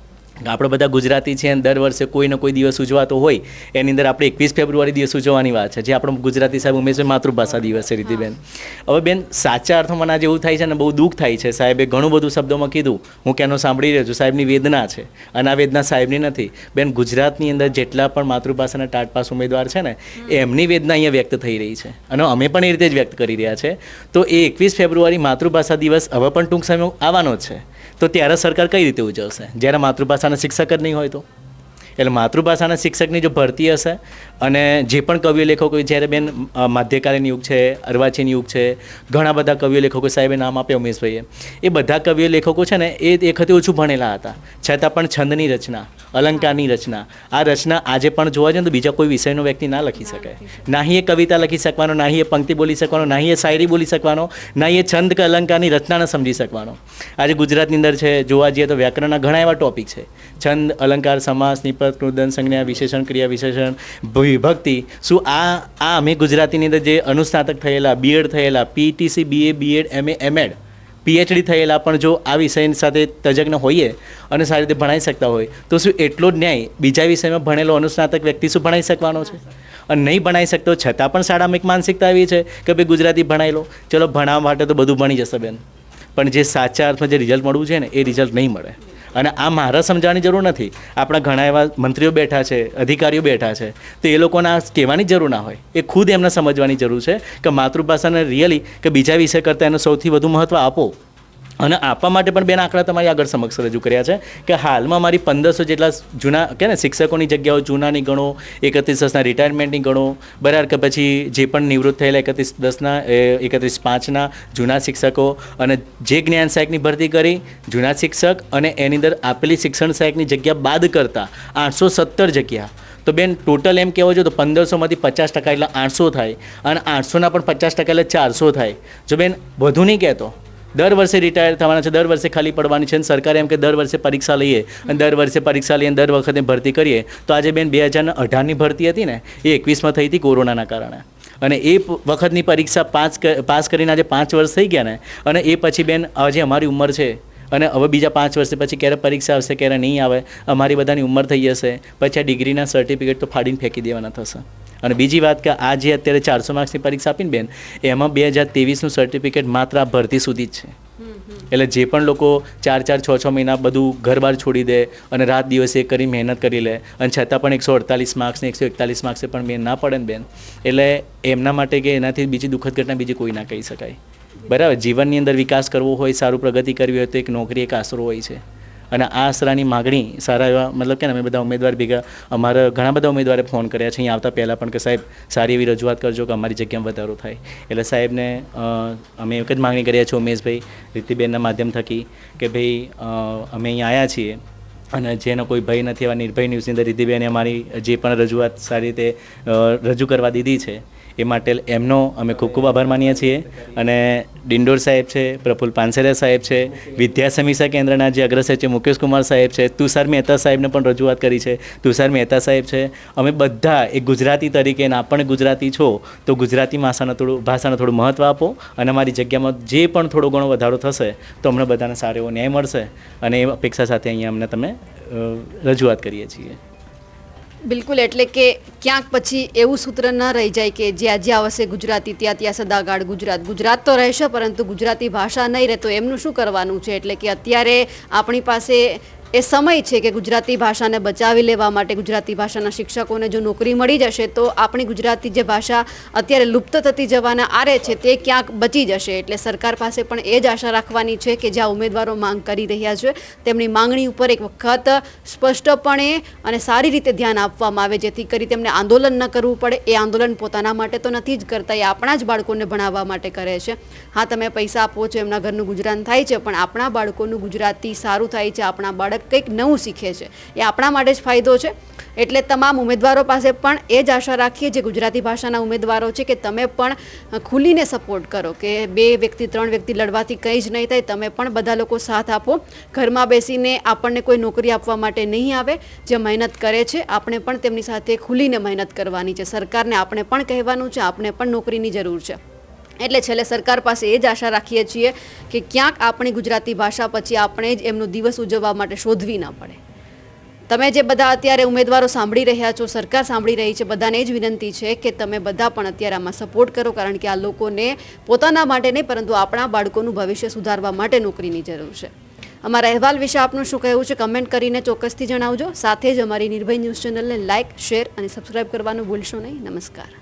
આપણે બધા ગુજરાતી છે અને દર વર્ષે કોઈને કોઈ દિવસ ઉજવાતો હોય, એની અંદર આપણે 21 ફેબ્રુઆરી દિવસ ઉજવવાની વાત છે, જે આપણો ગુજરાતી સાહેબ ઉમેશભાઈ માતૃભાષા દિવસ છે. રીતિબેન, હવે બેન, સાચા અર્થમાં આજે એવું થાય છે ને, બહુ દુઃખ થાય છે. સાહેબે ઘણું બધું શબ્દોમાં કીધું, હું ક્યાંનો સાંભળી રહ્યો છું, સાહેબની વેદના છે. અને આ વેદના સાહેબની નથી બેન, ગુજરાતની અંદર જેટલા પણ માતૃભાષાના ટાટપાસ ઉમેદવાર છે ને, એમની વેદના અહીંયા વ્યક્ત થઈ રહી છે અને અમે પણ એ રીતે જ વ્યક્ત કરી રહ્યા છે. તો એ 21 ફેબ્રુઆરી માતૃભાષા દિવસ હવે પણ ટૂંક સમયમાં આવવાનો જ છે. તો ત્યારે સરકાર કઈ રીતે ઉજવશે જ્યારે માતૃભાષાના શિક્ષક જ નહીં હોય? તો એટલે માતૃભાષાના શિક્ષકની જો ભરતી હશે અને જે પણ કવિઓ લેખકો, જ્યારે બેન માધ્યકાલીન યુગ છે, અર્વાચીન યુગ છે, ઘણા બધા કવિઓ લેખકો સાહેબે નામ આપ્યા ઉમેશભાઈએ, એ બધા કવિઓ લેખકો છે ને એ વખતે ઓછું ભણેલા હતા, છતાં પણ છંદની રચના, અલંકારની રચના, આ રચના આજે પણ જોવા જાય તો બીજા કોઈ વિષયનો વ્યક્તિ ના લખી શકે. નહીં એ કવિતા લખી શકવાનો, નહીં એ પંક્તિ બોલી શકવાનો, નહીં એ શાયરી બોલી શકવાનો, નહીં એ છંદ કે અલંકારની રચનાને સમજી શકવાનો. આજે ગુજરાતની અંદર છે, જોવા જઈએ તો વ્યાકરણના ઘણા એવા ટોપિક છે, છંદ, અલંકાર, સમાસ, નિપત, કૃદંત, સંજ્ઞા, વિશેષણ, ક્રિયા વિશેષણ, વિભક્તિ. શું આ અમે ગુજરાતીની અંદર જે અનુસ્નાતક થયેલા, બીએડ થયેલા, PTC, BA, BEd, MA, MEd, PhD થયેલા પણ જો આ વિષયની સાથે તજજ્ઞ હોઈએ અને સારી રીતે ભણાવી શકતા હોય, તો શું એટલો જ ન્યાય બીજા વિષયમાં ભણેલો અનુસ્નાતક વ્યક્તિ શું ભણાવી શકવાનો છે? અને નહીં ભણાવી શકતો છતાં પણ શાળામાં એક માનસિકતા આવી છે કે ભાઈ ગુજરાતી ભણાવી લો, ચલો ભણાવવા માટે તો બધું ભણી જશે બેન, પણ જે સાચા અર્થમાં જે રિઝલ્ટ મળવું છે ને, એ રિઝલ્ટ નહીં મળે. અને આ મારે સમજાવવાની જરૂર નથી, આપણા ઘણા એવા મંત્રીઓ બેઠા છે, અધિકારીઓ બેઠા છે, તો એ લોકોને આ કહેવાની જરૂર ના હોય, એ ખુદ એમને સમજવાની જરૂર છે કે માતૃભાષાને રિયલી કે બીજા વિષય કરતાં એને સૌથી વધુ મહત્ત્વ આપો. અને આપવા માટે પણ બેન આંકડા તમારી આગળ સમક્ષ રજૂ કર્યા છે કે હાલમાં મારી 1500 જેટલા જૂના કે ને શિક્ષકોની જગ્યાઓ જૂનાની ગણો, 31/10ના રિટાયરમેન્ટની ગણો, બરાબર, કે પછી જે પણ નિવૃત્ત થયેલા 31/10ના 31/5ના જૂના શિક્ષકો, અને જે જ્ઞાન સહાયકની ભરતી કરી જૂના શિક્ષક અને એની અંદર આપેલી શિક્ષણ સહાયકની જગ્યા બાદ કરતાં 817 જગ્યા. તો બેન ટોટલ એમ કહેવો જોઈએ તો 1500માંથી 50% એટલે 800 થાય, અને 800ના પણ 50% એટલે 400 થાય. જો બેન વધુ નહીં કહેતો, દર વર્ષે રિટાયર થવાના છે, દર વર્ષે ખાલી પડવાની છે, અને સરકારે એમ કે દર વર્ષે પરીક્ષા લઈએ અને દર વર્ષે પરીક્ષા લઈએ દર વખતે ભરતી કરીએ. તો આજે બેન 2018ની ભરતી હતી ને, એ 21માં થઈ હતી કોરોનાના કારણે, અને એ વખતની પરીક્ષા પાસ કરીને આજે 5 વર્ષ થઈ ગયા ને, અને એ પછી બેન આજે અમારી ઉંમર છે અને હવે બીજા 5 વર્ષ પછી ક્યારે પરીક્ષા આવશે, ક્યારે નહીં આવે, અમારી બધાની ઉંમર થઈ જશે, પછી આ ડિગ્રીના સર્ટિફિકેટ તો ફાડીને ફેંકી દેવાના થશે. અને બીજી વાત કે આ જે અત્યારે 400 માર્ક્સની પરીક્ષા આપીને બેન, એમાં 2023નું સર્ટિફિકેટ માત્ર આ ભરતી સુધી જ છે. એટલે જે પણ લોકો 4-4, 6-6 મહિના બધું ઘર બહાર છોડી દે અને રાત દિવસે એક કરી મહેનત કરી લે અને છતાં પણ 148 માર્ક્સ ને 141 માર્ક્સે પણ મેં ના પડે ને બેન, એટલે એમના માટે કે એનાથી બીજી દુઃખદ ઘટના બીજી કોઈ ના કહી શકાય. બરાબર, જીવનની અંદર વિકાસ કરવો હોય, સારું પ્રગતિ કરવી હોય તો એક નોકરી, એક આશરો હોય છે. અને આ આશરાની માગણી સારા એવા મતલબ કે અમે બધા ઉમેદવાર ભેગા, અમારા ઘણા બધા ઉમેદવારે ફોન કર્યા છે અહીં આવતા પહેલાં પણ કે સાહેબ સારી એવી રજૂઆત કરજો કે અમારી જગ્યામાં વધારો થાય. એટલે સાહેબને અમે એક જ માગણી કર્યા છે ઉમેશભાઈ રીતિબેનના માધ્યમ થકી કે ભાઈ અમે અહીં આવ્યા છીએ અને જેનો કોઈ ભય નથી એવા નિર્ભય ન્યૂઝની અંદર રીતિબેને અમારી જે પણ રજૂઆત સારી રીતે રજૂ કરવા દીધી છે એ માટે એમનો અમે ખૂબ ખૂબ આભાર માનીએ છીએ. અને ડિંડોર સાહેબ છે, પ્રફુલ્લ પાનસેરિયા સાહેબ છે, વિદ્યા સમીક્ષા કેન્દ્રના જે અગ્રસચિવ મુકેશ કુમાર સાહેબ છે, તુષાર મહેતા સાહેબને પણ રજૂઆત કરી છે. તુષાર મહેતા સાહેબ છે, અમે બધા એક ગુજરાતી તરીકે અને આપણે ગુજરાતી છો તો ગુજરાતી ભાષાને થોડું મહત્ત્વ આપો અને અમારી જગ્યામાં જે પણ થોડો ઘણો વધારો થશે તો અમને બધાને સારો એવો ન્યાય મળશે અને એ અપેક્ષા સાથે અહીંયા અમને તમે રજૂઆત કરીએ છીએ. બિલકુલ, એટલે કે ક્યાંક પછી એવું સૂત્ર ન રહી જાય કે જ્યાં જ્યાં આવશે ગુજરાતી ત્યાં સદાગાળ ગુજરાત તો રહેશે પરંતુ ગુજરાતી ભાષા નહીં રહે તો એમનું શું કરવાનું છે. એટલે કે અત્યારે આપણી પાસે એ સમય છે કે ગુજરાતી ભાષાને બચાવી લેવા માટે ગુજરાતી ભાષાના શિક્ષકોને જો નોકરી મળી જશે તો આપણી ગુજરાતી જે ભાષા અત્યારે લુપ્ત થતી જવાના આરે છે તે ક્યાંક બચી જશે. એટલે સરકાર પાસે પણ એ જ આશા રાખવાની છે કે જ્યાં ઉમેદવારો માંગ કરી રહ્યા છે તેમની માંગણી ઉપર એક વખત સ્પષ્ટપણે અને સારી રીતે ધ્યાન આપવામાં આવે જેથી કરી તેમને આંદોલન ન કરવું પડે. એ આંદોલન પોતાના માટે તો નથી જ કરતા, એ આપણા જ બાળકોને ભણાવવા માટે કરે છે. હા, તમે પૈસા આપો છો, એમના ઘરનું ગુજરાન થાય છે, પણ આપણા બાળકોનું ગુજરાતી સારું થાય છે, આપણા બાળક કંઈક નવું શીખે છે, એ આપણા માટે જ ફાયદો છે. એટલે તમામ ઉમેદવારો પાસે પણ એ જ આશા રાખીએ જે ગુજરાતી ભાષાના ઉમેદવારો છે કે તમે પણ ખુલીને સપોર્ટ કરો કે 2 વ્યક્તિ 3 વ્યક્તિ લડવાથી કંઈ જ નહીં થાય. તમે પણ બધા લોકો સાથ આપો. ઘરમાં બેસીને આપણને કોઈ નોકરી આપવા માટે નહીં આવે. જે મહેનત કરે છે આપણે પણ તેમની સાથે ખુલીને મહેનત કરવાની છે. સરકારને આપણે પણ કહેવાનું છે આપણે પણ નોકરીની જરૂર છે. એટલે છેલ્લે સરકાર પાસે એ જ આશા રાખીએ છીએ કે ક્યાંક આપણી ગુજરાતી ભાષા પછી આપણે જ એમનો દિવસ ઉજવવા માટે શોધવી ન પડે. તમે જે બધા અત્યારે ઉમેદવારો સાંભળી રહ્યા છો, સરકાર સાંભળી રહી છે, બધાને જ વિનંતી છે કે તમે બધા પણ અત્યારે આમાં સપોર્ટ કરો કારણ કે આ લોકોને પોતાના માટે નહીં પરંતુ આપણા બાળકોનું ભવિષ્ય સુધારવા માટે નોકરીની જરૂર છે. અમારા અહેવાલ વિશે આપનું શું કહેવું છે કમેન્ટ કરીને ચોક્કસથી જણાવજો. સાથે જ અમારી નિર્ભય ન્યૂઝ ચેનલને લાઇક, શેર અને સબસ્ક્રાઇબ કરવાનું ભૂલશો નહીં. નમસ્કાર.